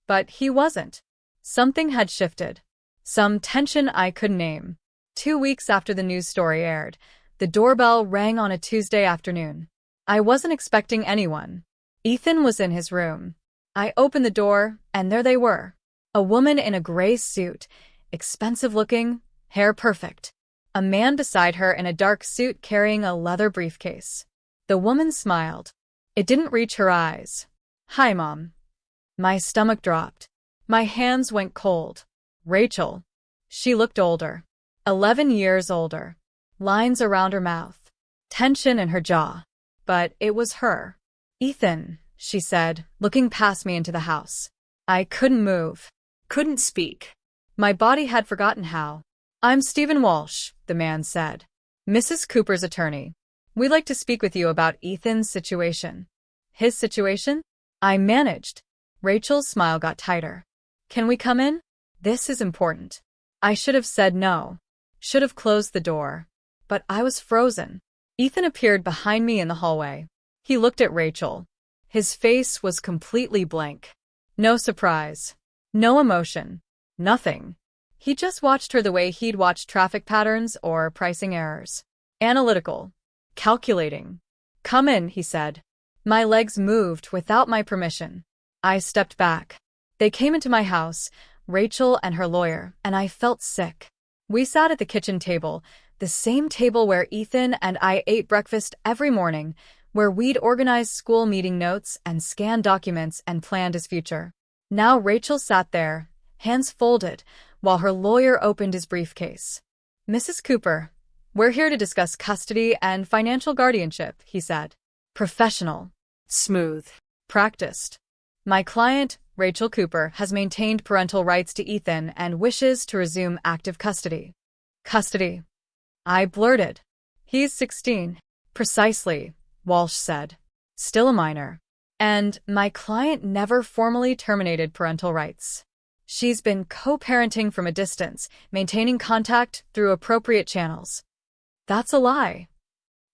But he wasn't. Something had shifted. Some tension I couldn't name. 2 weeks after the news story aired, the doorbell rang on a Tuesday afternoon. I wasn't expecting anyone. Ethan was in his room. I opened the door, and there they were. A woman in a gray suit, expensive looking, hair perfect. a man beside her in a dark suit carrying a leather briefcase. The woman smiled. It didn't reach her eyes. "Hi, Mom." My stomach dropped. My hands went cold. Rachel. She looked older. 11 years older. Lines around her mouth. Tension in her jaw. But it was her. "Ethan," she said, looking past me into the house. I couldn't move. Couldn't speak. My body had forgotten how. "I'm Stephen Walsh," the man said. "Mrs. Cooper's attorney. We'd like to speak with you about Ethan's situation." "His situation?" I managed. Rachel's smile got tighter. "Can we come in? This is important." I should have said no. Should have closed the door. But I was frozen. Ethan appeared behind me in the hallway. He looked at Rachel. His face was completely blank. No surprise. No emotion. Nothing. He just watched her the way he'd watched traffic patterns or pricing errors. Analytical. Calculating. "Come in," he said. My legs moved without my permission. I stepped back. They came into my house, Rachel and her lawyer, and I felt sick. We sat at the kitchen table, the same table where Ethan and I ate breakfast every morning, where we'd organized school meeting notes and scanned documents and planned his future. Now Rachel sat there, hands folded, while her lawyer opened his briefcase. "Mrs. Cooper, we're here to discuss custody and financial guardianship," he said. Professional. Smooth. Practiced. "My client, Rachel Cooper, has maintained parental rights to Ethan and wishes to resume active custody." "Custody?" I blurted. "He's 16. "Precisely," Walsh said. "Still a minor. And my client never formally terminated parental rights. She's been co-parenting from a distance, maintaining contact through appropriate channels." "That's a lie,"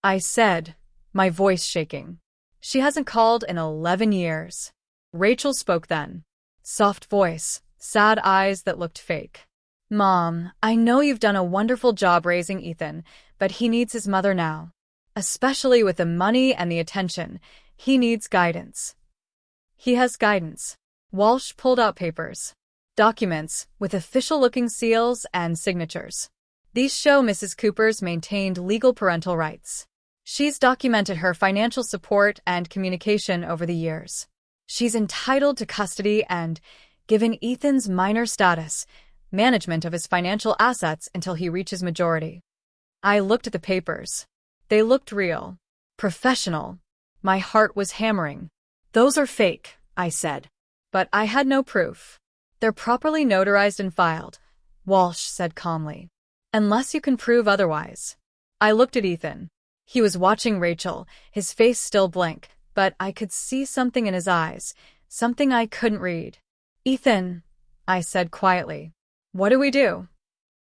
I said, my voice shaking. "She hasn't called in 11 years. Rachel spoke then. Soft voice, sad eyes that looked fake. "Mom, I know you've done a wonderful job raising Ethan, but he needs his mother now. Especially with the money and the attention. He needs guidance." "He has guidance." Walsh pulled out papers. Documents, with official-looking seals and signatures. These show Mrs. Cooper's maintained legal parental rights. She's documented her financial support and communication over the years. She's entitled to custody and, given Ethan's minor status, management of his financial assets until he reaches majority. I looked at the papers. They looked real. Professional. My heart was hammering. "Those are fake," I said. But I had no proof. "They're properly notarized and filed," Walsh said calmly. "Unless you can prove otherwise." I looked at Ethan. He was watching Rachel, his face still blank, but I could see something in his eyes, something I couldn't read. "Ethan," I said quietly, "what do we do?"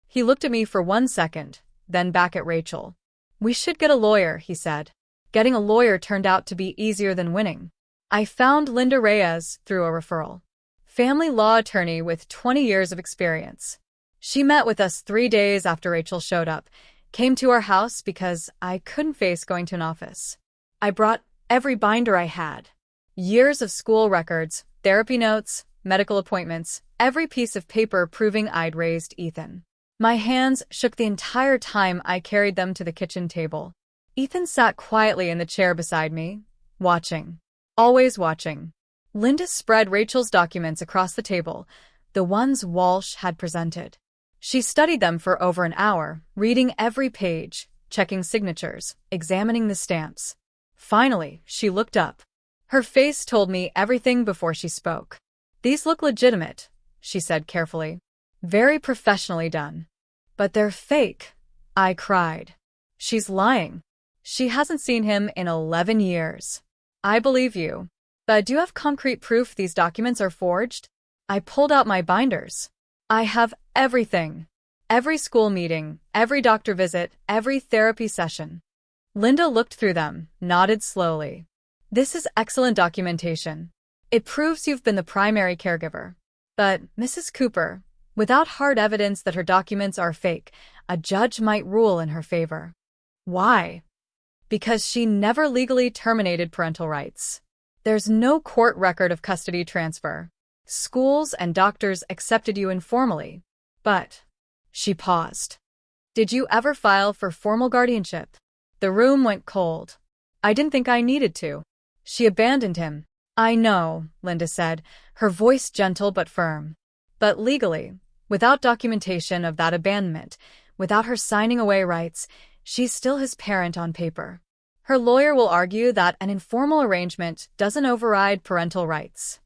He looked at me for 1 second, then back at Rachel. "We should get a lawyer," he said. Getting a lawyer turned out to be easier than winning. I found Linda Reyes through a referral. Family law attorney with 20 years of experience. She met with us 3 days after Rachel showed up, came to our house because I couldn't face going to an office. I brought every binder I had. Years of school records, therapy notes, medical appointments, every piece of paper proving I'd raised Ethan. My hands shook the entire time I carried them to the kitchen table. Ethan sat quietly in the chair beside me, watching. Always watching. Linda spread Rachel's documents across the table, the ones Walsh had presented. She studied them for over an hour, reading every page, checking signatures, examining the stamps. Finally, she looked up. Her face told me everything before she spoke. "These look legitimate," she said carefully. "Very professionally done." "But they're fake," I cried. "She's lying. She hasn't seen him in 11 years. "I believe you. But do you have concrete proof these documents are forged?" I pulled out my binders. "I have everything. Every school meeting, every doctor visit, every therapy session." Linda looked through them, nodded slowly. "This is excellent documentation. It proves you've been the primary caregiver. But, Mrs. Cooper, without hard evidence that her documents are fake, a judge might rule in her favor." "Why?" "Because she never legally terminated parental rights. There's no court record of custody transfer. Schools and doctors accepted you informally. But..." She paused. Did you ever file for formal guardianship? The room went cold. I didn't think I needed to. She abandoned him. I know, Linda said, her voice gentle but firm. But legally, without documentation of that abandonment, without her signing away rights, she's still his parent on paper. Her lawyer will argue that an informal arrangement doesn't override parental rights.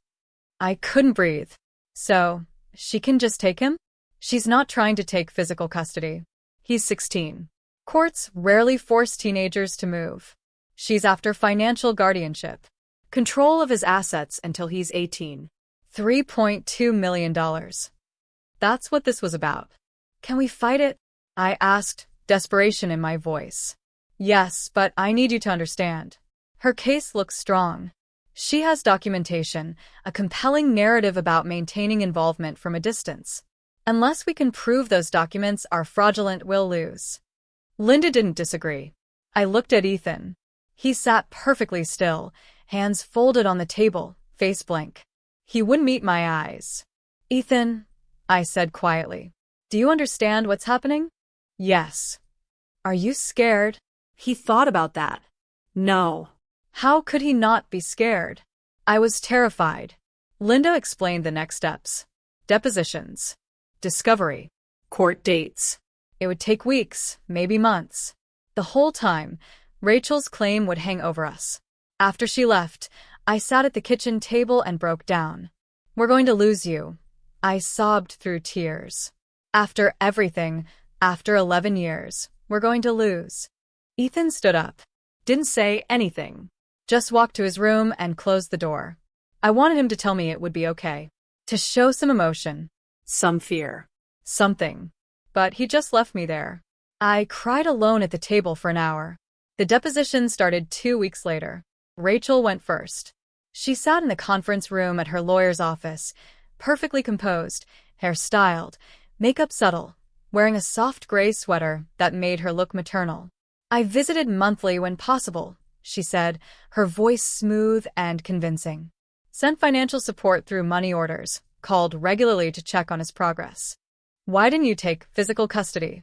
I couldn't breathe. So, she can just take him? She's not trying to take physical custody. He's 16. Courts rarely force teenagers to move. She's after financial guardianship. Control of his assets until he's 18. $3.2 million. That's what this was about. Can we fight it? I asked, desperation in my voice. Yes, but I need you to understand. Her case looks strong. She has documentation, a compelling narrative about maintaining involvement from a distance. Unless we can prove those documents are fraudulent, we'll lose. Linda didn't disagree. I looked at Ethan. He sat perfectly still, hands folded on the table, face blank. He wouldn't meet my eyes. Ethan, I said quietly, do you understand what's happening? Yes. Are you scared? He thought about that. No. How could he not be scared? I was terrified. Linda explained the next steps. Depositions. Discovery. Court dates. It would take weeks, maybe months. The whole time, Rachel's claim would hang over us. After she left, I sat at the kitchen table and broke down. We're going to lose you. I sobbed through tears. After everything, after 11 years, we're going to lose. Ethan stood up. Didn't say anything. Just walked to his room and closed the door. I wanted him to tell me it would be okay. To show some emotion. Some fear. Something. But he just left me there. I cried alone at the table for an hour. The deposition started 2 weeks later. Rachel went first. She sat in the conference room at her lawyer's office, perfectly composed, hair styled, makeup subtle, wearing a soft gray sweater that made her look maternal. I visited monthly when possible, she said, her voice smooth and convincing. Sent financial support through money orders, called regularly to check on his progress. Why didn't you take physical custody?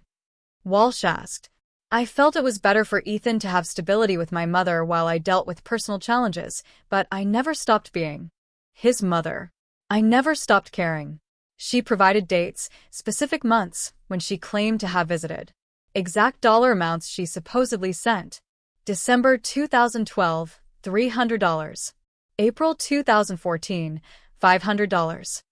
Walsh asked. I felt it was better for Ethan to have stability with my mother while I dealt with personal challenges, but I never stopped being his mother. I never stopped caring. She provided dates, specific months, when she claimed to have visited. Exact dollar amounts she supposedly sent. December 2012, $300. April 2014, $500.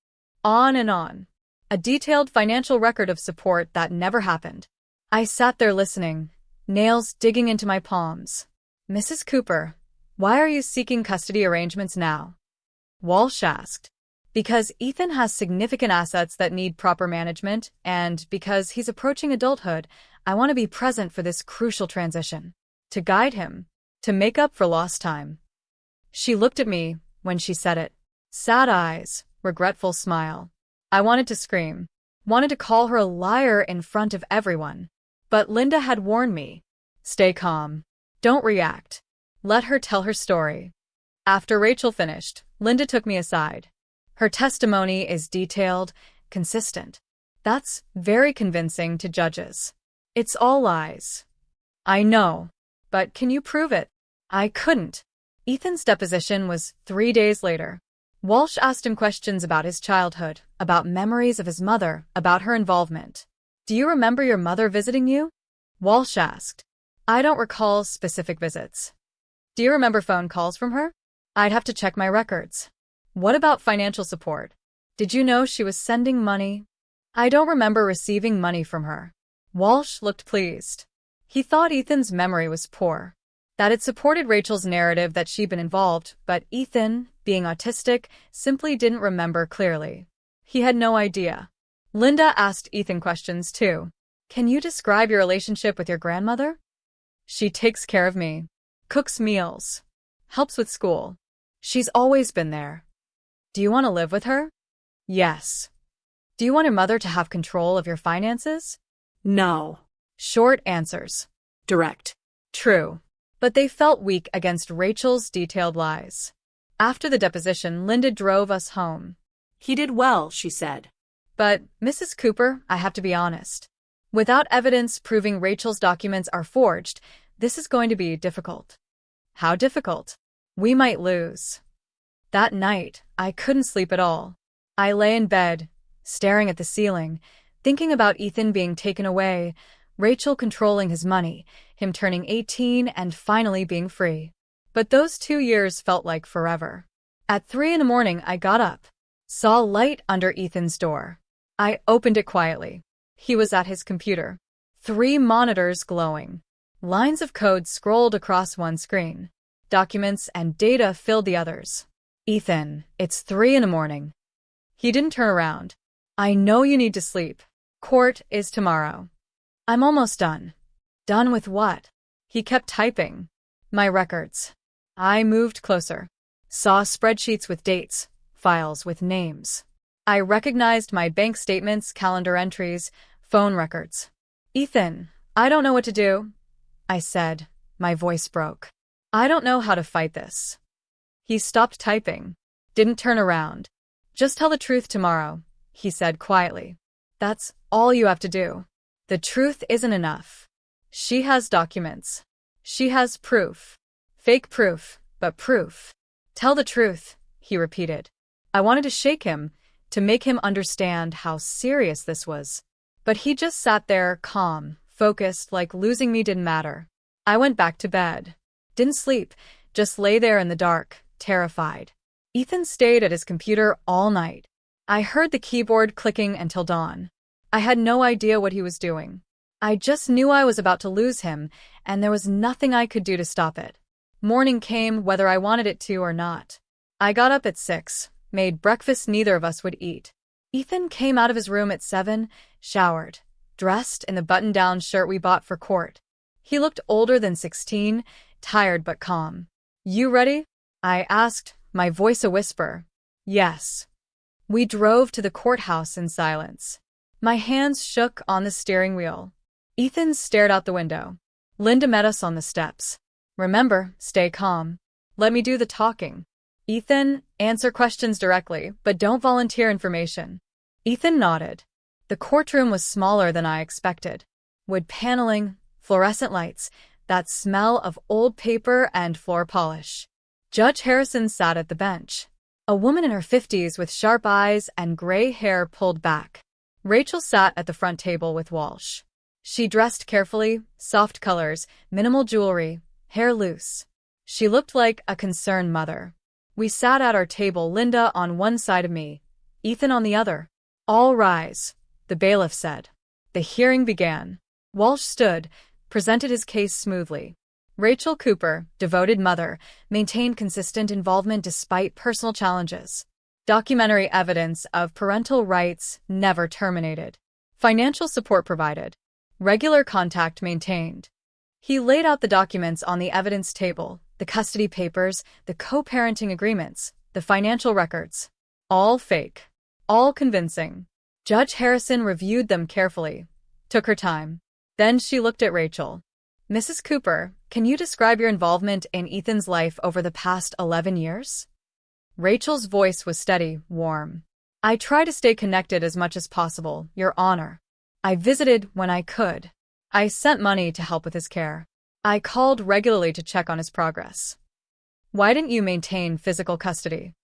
On and on. A detailed financial record of support that never happened. I sat there listening, nails digging into my palms. Mrs. Cooper, why are you seeking custody arrangements now? Walsh asked. Because Ethan has significant assets that need proper management, and because he's approaching adulthood, I want to be present for this crucial transition. To guide him. To make up for lost time. She looked at me when she said it. Sad eyes, regretful smile. I wanted to scream. Wanted to call her a liar in front of everyone. But Linda had warned me. Stay calm. Don't react. Let her tell her story. After Rachel finished, Linda took me aside. Her testimony is detailed, consistent. That's very convincing to judges. It's all lies. I know. But can you prove it? I couldn't. Ethan's deposition was 3 days later. Walsh asked him questions about his childhood, about memories of his mother, about her involvement. Do you remember your mother visiting you? Walsh asked. I don't recall specific visits. Do you remember phone calls from her? I'd have to check my records. What about financial support? Did you know she was sending money? I don't remember receiving money from her. Walsh looked pleased. He thought Ethan's memory was poor. That it supported Rachel's narrative that she'd been involved, but Ethan, being autistic, simply didn't remember clearly. He had no idea. Linda asked Ethan questions too. Can you describe your relationship with your grandmother? She takes care of me. Cooks meals. Helps with school. She's always been there. Do you want to live with her? Yes. Do you want your mother to have control of your finances? No. Short answers. Direct. True. But they felt weak against Rachel's detailed lies. After the deposition, Linda drove us home. He did well, she said. But, Mrs. Cooper, I have to be honest. Without evidence proving Rachel's documents are forged, this is going to be difficult. How difficult? We might lose. That night, I couldn't sleep at all. I lay in bed, staring at the ceiling, thinking about Ethan being taken away, Rachel controlling his money, him turning 18 and finally being free. But those 2 years felt like forever. At 3 in the morning, I got up, saw light under Ethan's door. I opened it quietly. He was at his computer. 3 monitors glowing. Lines of code scrolled across one screen. Documents and data filled the others. Ethan, it's 3 in the morning. He didn't turn around. I know you need to sleep. Court is tomorrow. I'm almost done. Done with what? He kept typing. My records. I moved closer. Saw spreadsheets with dates, files with names. I recognized my bank statements, calendar entries, phone records. Ethan, I don't know what to do, I said. My voice broke. I don't know how to fight this. He stopped typing. Didn't turn around. Just tell the truth tomorrow, he said quietly. That's all you have to do. The truth isn't enough. She has documents. She has proof. Fake proof, but proof. Tell the truth, he repeated. I wanted to shake him, to make him understand how serious this was. But he just sat there, calm, focused, like losing me didn't matter. I went back to bed. Didn't sleep, just lay there in the dark, terrified. Ethan stayed at his computer all night. I heard the keyboard clicking until dawn. I had no idea what he was doing. I just knew I was about to lose him, and there was nothing I could do to stop it. Morning came whether I wanted it to or not. I got up at 6, made breakfast neither of us would eat. Ethan came out of his room at 7, showered, dressed in the button-down shirt we bought for court. He looked older than 16, tired but calm. You ready? I asked, my voice a whisper. Yes. We drove to the courthouse in silence. My hands shook on the steering wheel. Ethan stared out the window. Linda met us on the steps. Remember, stay calm. Let me do the talking. Ethan, answer questions directly, but don't volunteer information. Ethan nodded. The courtroom was smaller than I expected. Wood paneling, fluorescent lights, that smell of old paper and floor polish. Judge Harrison sat at the bench. A woman in her 50s with sharp eyes and gray hair pulled back. Rachel sat at the front table with Walsh. She dressed carefully, soft colors, minimal jewelry, hair loose. She looked like a concerned mother. We sat at our table, Linda on one side of me, Ethan on the other. All rise, the bailiff said. The hearing began. Walsh stood, presented his case smoothly. Rachel Cooper, devoted mother, maintained consistent involvement despite personal challenges. Documentary evidence of parental rights never terminated. Financial support provided. Regular contact maintained. He laid out the documents on the evidence table, the custody papers, the co-parenting agreements, the financial records. All fake. All convincing. Judge Harrison reviewed them carefully. Took her time. Then she looked at Rachel. Mrs. Cooper, can you describe your involvement in Ethan's life over the past 11 years? Rachel's voice was steady, warm. I try to stay connected as much as possible, Your Honor. I visited when I could. I sent money to help with his care. I called regularly to check on his progress. Why didn't you maintain physical custody?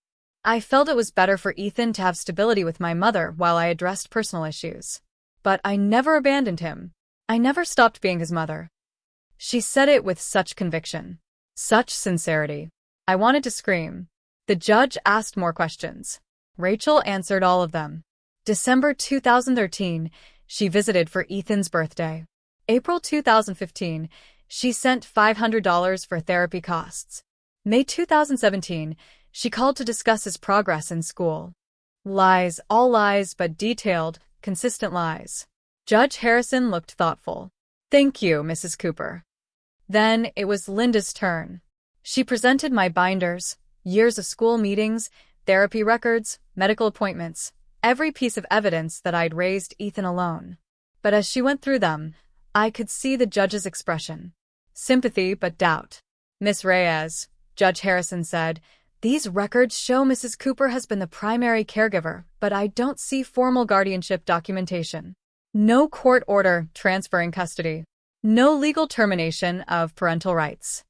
I felt it was better for Ethan to have stability with my mother while I addressed personal issues. But I never abandoned him. I never stopped being his mother. She said it with such conviction, such sincerity. I wanted to scream. The judge asked more questions. Rachel answered all of them. December 2013, she visited for Ethan's birthday. April 2015, she sent $500 for therapy costs. May 2017, she called to discuss his progress in school. Lies, all lies, but detailed, consistent lies. Judge Harrison looked thoughtful. Thank you, Mrs. Cooper. Then it was Linda's turn. She presented my binders, years of school meetings, therapy records, medical appointments, every piece of evidence that I'd raised Ethan alone. But as she went through them, I could see the judge's expression. Sympathy but doubt. Miss Reyes, Judge Harrison said, these records show Mrs. Cooper has been the primary caregiver, but I don't see formal guardianship documentation. No court order transferring custody. No legal termination of parental rights.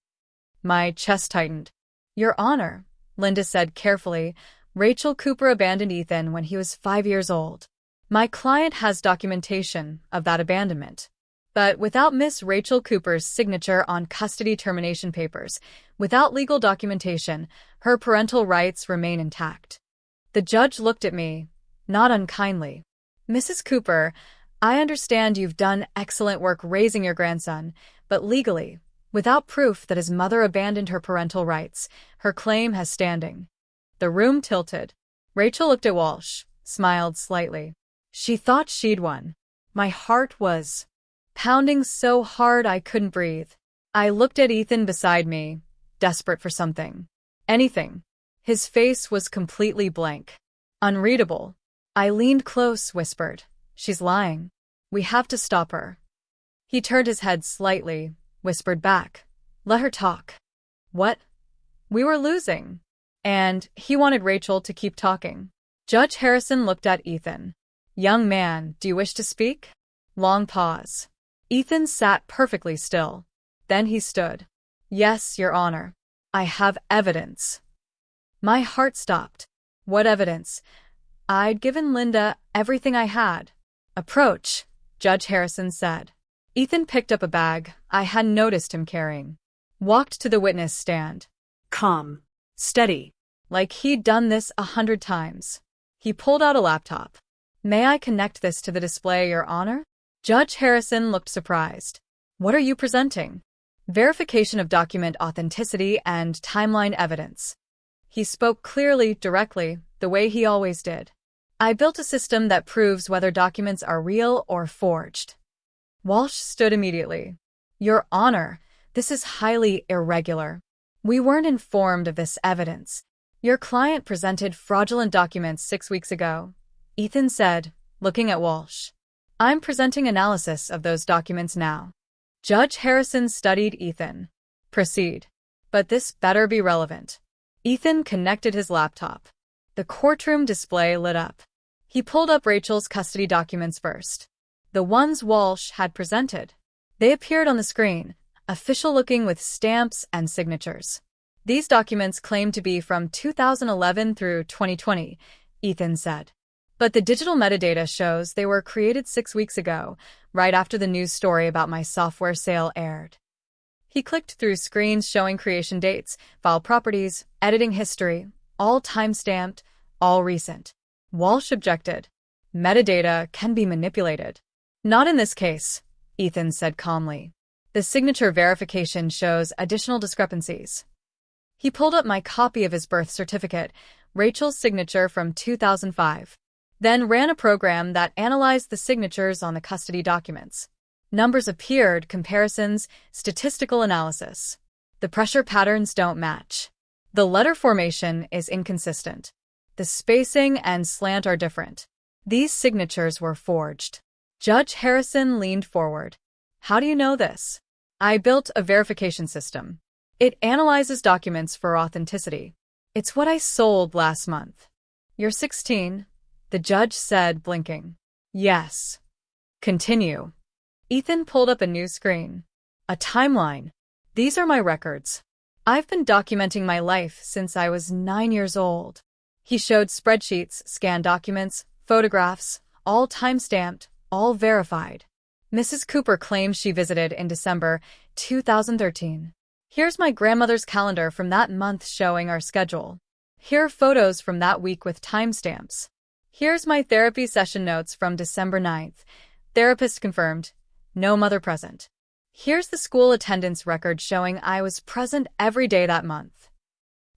My chest tightened. Your Honor, Linda said carefully, Rachel Cooper abandoned Ethan when he was 5 years old. My client has documentation of that abandonment. But without Miss Rachel Cooper's signature on custody termination papers, without legal documentation, her parental rights remain intact. The judge looked at me, not unkindly. Mrs. Cooper, I understand you've done excellent work raising your grandson, but legally, without proof that his mother abandoned her parental rights, her claim has standing. The room tilted. Rachel looked at Walsh, smiled slightly. She thought she'd won. My heart was pounding so hard I couldn't breathe. I looked at Ethan beside me, desperate for something. Anything. His face was completely blank. Unreadable. I leaned close, whispered. She's lying. We have to stop her. He turned his head slightly, whispered back. Let her talk. What? We were losing. And he wanted Rachel to keep talking. Judge Harrison looked at Ethan. Young man, do you wish to speak? Long pause. Ethan sat perfectly still. Then he stood. Yes, Your Honor. I have evidence. My heart stopped. What evidence? I'd given Linda everything I had. Approach, Judge Harrison said. Ethan picked up a bag I hadn't noticed him carrying. Walked to the witness stand. Calm. Steady. Like he'd done this 100 times. He pulled out a laptop. May I connect this to the display, Your Honor? Judge Harrison looked surprised. What are you presenting? Verification of document authenticity and timeline evidence. He spoke clearly, directly, the way he always did. I built a system that proves whether documents are real or forged. Walsh stood immediately. Your Honor, this is highly irregular. We weren't informed of this evidence. Your client presented fraudulent documents 6 weeks ago, Ethan said, looking at Walsh. I'm presenting analysis of those documents now. Judge Harrison studied Ethan. Proceed. But this better be relevant. Ethan connected his laptop. The courtroom display lit up. He pulled up Rachel's custody documents first. The ones Walsh had presented. They appeared on the screen, official-looking with stamps and signatures. These documents claim to be from 2011 through 2020, Ethan said. But the digital metadata shows they were created 6 weeks ago, right after the news story about my software sale aired. He clicked through screens showing creation dates, file properties, editing history, all time-stamped, all recent. Walsh objected. Metadata can be manipulated. Not in this case, Ethan said calmly. The signature verification shows additional discrepancies. He pulled up my copy of his birth certificate, Rachel's signature from 2005. Then ran a program that analyzed the signatures on the custody documents. Numbers appeared, comparisons, statistical analysis. The pressure patterns don't match. The letter formation is inconsistent. The spacing and slant are different. These signatures were forged. Judge Harrison leaned forward. How do you know this? I built a verification system. It analyzes documents for authenticity. It's what I sold last month. You're 16. The judge said, blinking. Yes. Continue. Ethan pulled up a new screen. A timeline. These are my records. I've been documenting my life since I was 9 years old. He showed spreadsheets, scanned documents, photographs, all time-stamped, all verified. Mrs. Cooper claims she visited in December 2013. Here's my grandmother's calendar from that month showing our schedule. Here are photos from that week with timestamps. Here's my therapy session notes from December 9th. Therapist confirmed. No mother present. Here's the school attendance record showing I was present every day that month.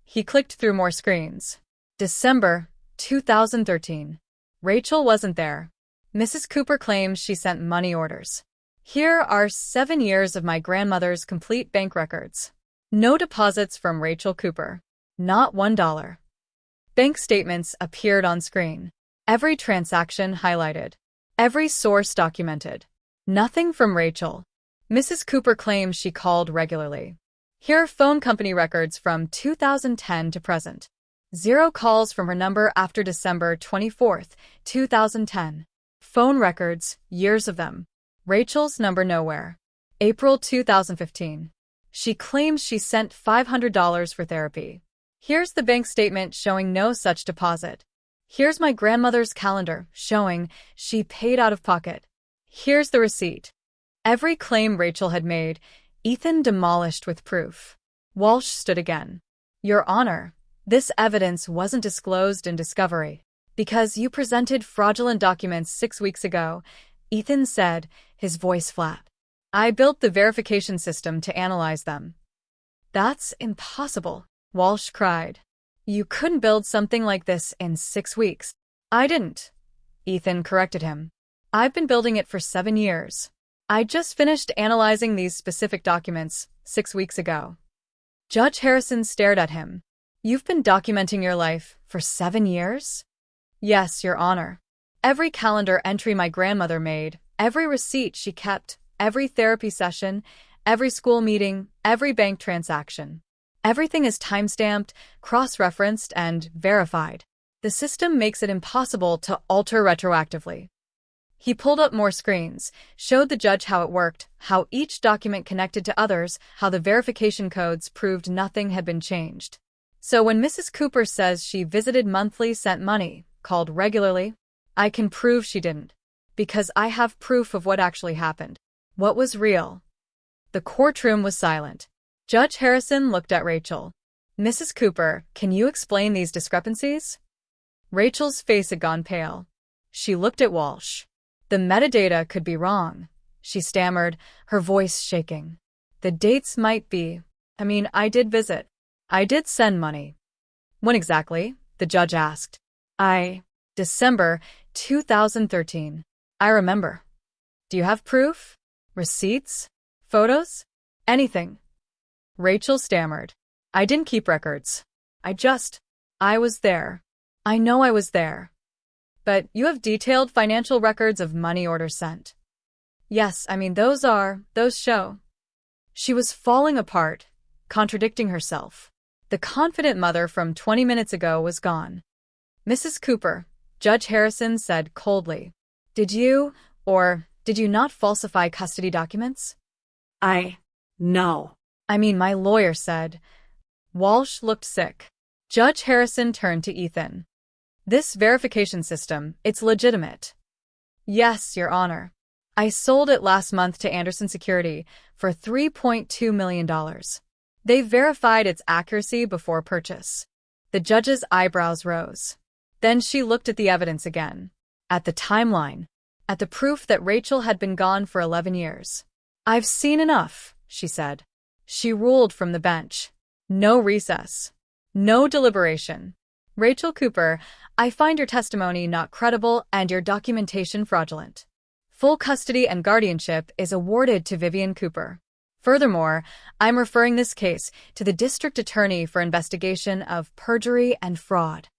He clicked through more screens. December 2013. Rachel wasn't there. Mrs. Cooper claims she sent money orders. Here are 7 years of my grandmother's complete bank records. No deposits from Rachel Cooper. Not $1. Bank statements appeared on screen. Every transaction highlighted. Every source documented. Nothing from Rachel. Mrs. Cooper claims she called regularly. Here are phone company records from 2010 to present. 0 calls from her number after December 24, 2010. Phone records, years of them. Rachel's number nowhere. April 2015. She claims she sent $500 for therapy. Here's the bank statement showing no such deposit. Here's my grandmother's calendar showing she paid out of pocket. Here's the receipt. Every claim Rachel had made, Ethan demolished with proof. Walsh stood again. Your Honor, this evidence wasn't disclosed in discovery. Because you presented fraudulent documents 6 weeks ago, Ethan said, his voice flat. I built the verification system to analyze them. That's impossible, Walsh cried. You couldn't build something like this in 6 weeks. I didn't. Ethan corrected him. I've been building it for 7 years. I just finished analyzing these specific documents 6 weeks ago. Judge Harrison stared at him. You've been documenting your life for 7 years? Yes, Your Honor. Every calendar entry my grandmother made, every receipt she kept, every therapy session, every school meeting, every bank transaction. Everything is timestamped, cross-referenced, and verified. The system makes it impossible to alter retroactively. He pulled up more screens, showed the judge how it worked, how each document connected to others, how the verification codes proved nothing had been changed. So when Mrs. Cooper says she visited monthly, sent money, called regularly, I can prove she didn't. Because I have proof of what actually happened. What was real? The courtroom was silent. Judge Harrison looked at Rachel. Mrs. Cooper, can you explain these discrepancies? Rachel's face had gone pale. She looked at Walsh. The metadata could be wrong, she stammered, her voice shaking. The dates might be. I did visit. I did send money. When exactly? The judge asked. December 2013. I remember. Do you have proof? Receipts? Photos? Anything? Rachel stammered. I didn't keep records. I was there. I know I was there. But you have detailed financial records of money orders sent. Yes, those show. She was falling apart, contradicting herself. The confident mother from 20 minutes ago was gone. Mrs. Cooper, Judge Harrison said coldly, did you not falsify custody documents? No. My lawyer said. Walsh looked sick. Judge Harrison turned to Ethan. This verification system, it's legitimate. Yes, Your Honor. I sold it last month to Anderson Security for $3.2 million. They verified its accuracy before purchase. The judge's eyebrows rose. Then she looked at the evidence again. At the timeline. At the proof that Rachel had been gone for 11 years. I've seen enough, she said. She ruled from the bench. No recess. No deliberation. Rachel Cooper, I find your testimony not credible and your documentation fraudulent. Full custody and guardianship is awarded to Vivian Cooper. Furthermore, I'm referring this case to the district attorney for investigation of perjury and fraud.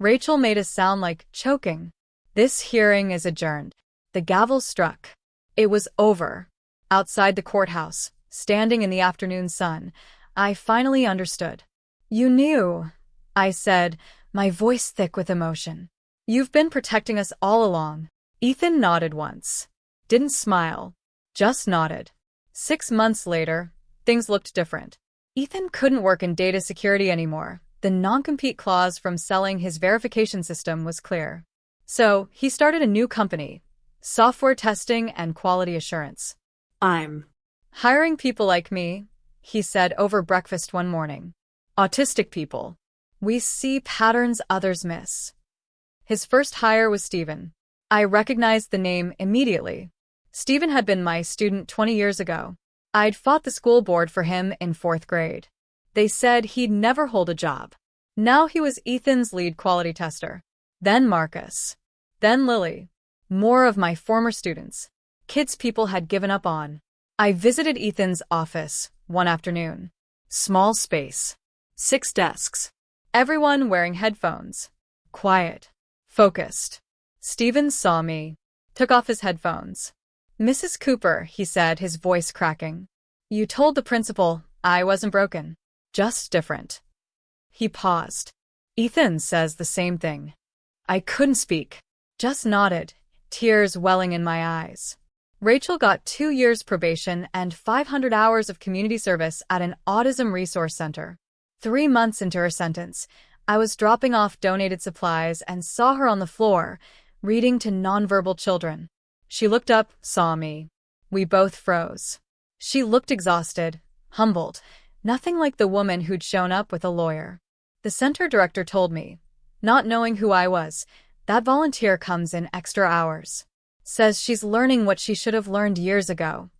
Rachel made a sound like choking. This hearing is adjourned. The gavel struck. It was over. Outside the courthouse, standing in the afternoon sun, I finally understood. You knew, I said, my voice thick with emotion. You've been protecting us all along. Ethan nodded once. Didn't smile. Just nodded. 6 months later, things looked different. Ethan couldn't work in data security anymore. The non-compete clause from selling his verification system was clear. So, he started a new company, software testing and quality assurance. I'm hiring people like me, he said over breakfast one morning. Autistic people. We see patterns others miss. His first hire was Stephen. I recognized the name immediately. Stephen had been my student 20 years ago. I'd fought the school board for him in 4th grade. They said he'd never hold a job. Now he was Ethan's lead quality tester. Then Marcus. Then Lily. More of my former students. Kids people had given up on. I visited Ethan's office one afternoon. Small space. 6 desks. Everyone wearing headphones. Quiet. Focused. Stephen saw me. Took off his headphones. Mrs. Cooper, he said, his voice cracking. You told the principal I wasn't broken. Just different. He paused. Ethan says the same thing. I couldn't speak. Just nodded. tears welling in my eyes. Rachel got 2 years probation and 500 hours of community service at an autism resource center. 3 months into her sentence, I was dropping off donated supplies and saw her on the floor, reading to nonverbal children. She looked up, saw me. We both froze. She looked exhausted, humbled, nothing like the woman who'd shown up with a lawyer. The center director told me, not knowing who I was, that volunteer comes in extra hours. Says she's learning what she should have learned years ago.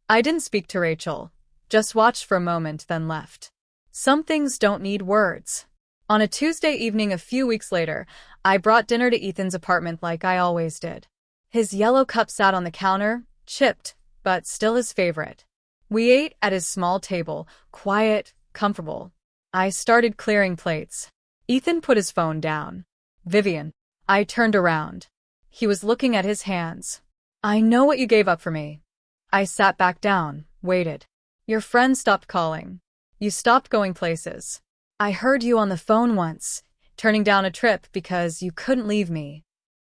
I didn't speak to Rachel, just watched for a moment, then left. Some things don't need words. On a Tuesday evening a few weeks later, I brought dinner to Ethan's apartment like I always did. His yellow cup sat on the counter, chipped, but still his favorite. We ate at his small table, quiet, comfortable. I started clearing plates. Ethan put his phone down. Vivian. I turned around. He was looking at his hands. I know what you gave up for me. I sat back down, waited. Your friend stopped calling. You stopped going places. I heard you on the phone once, turning down a trip because you couldn't leave me.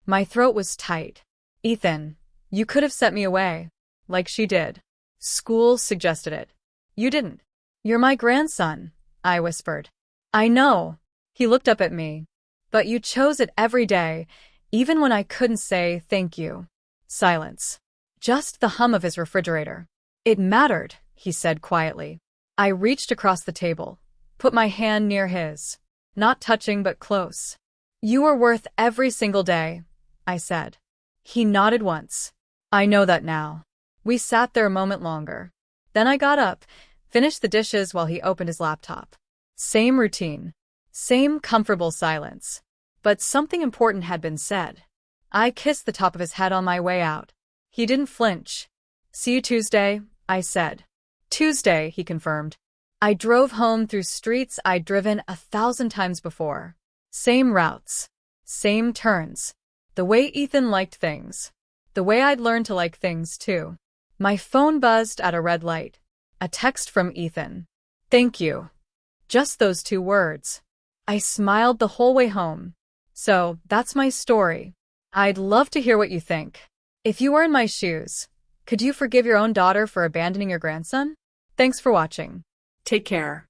My throat was tight. Ethan, you could have set me away, like she did. School suggested it. You didn't. You're my grandson, I whispered. I know. He looked up at me. But you chose it every day, even when I couldn't say thank you. Silence. Just the hum of his refrigerator. It mattered, he said quietly. I reached across the table, put my hand near his. Not touching but close. You were worth every single day, I said. He nodded once. I know that now. We sat there a moment longer. Then I got up, finished the dishes while he opened his laptop. Same routine. Same comfortable silence. But something important had been said. I kissed the top of his head on my way out. He didn't flinch. See you Tuesday, I said. Tuesday, he confirmed. I drove home through streets I'd driven 1,000 times before. Same routes. Same turns. The way Ethan liked things. The way I'd learned to like things, too. My phone buzzed at a red light. A text from Ethan. Thank you. Just those 2 words. I smiled the whole way home. So, that's my story. I'd love to hear what you think. If you were in my shoes, could you forgive your own daughter for abandoning your grandson? Thanks for watching. Take care.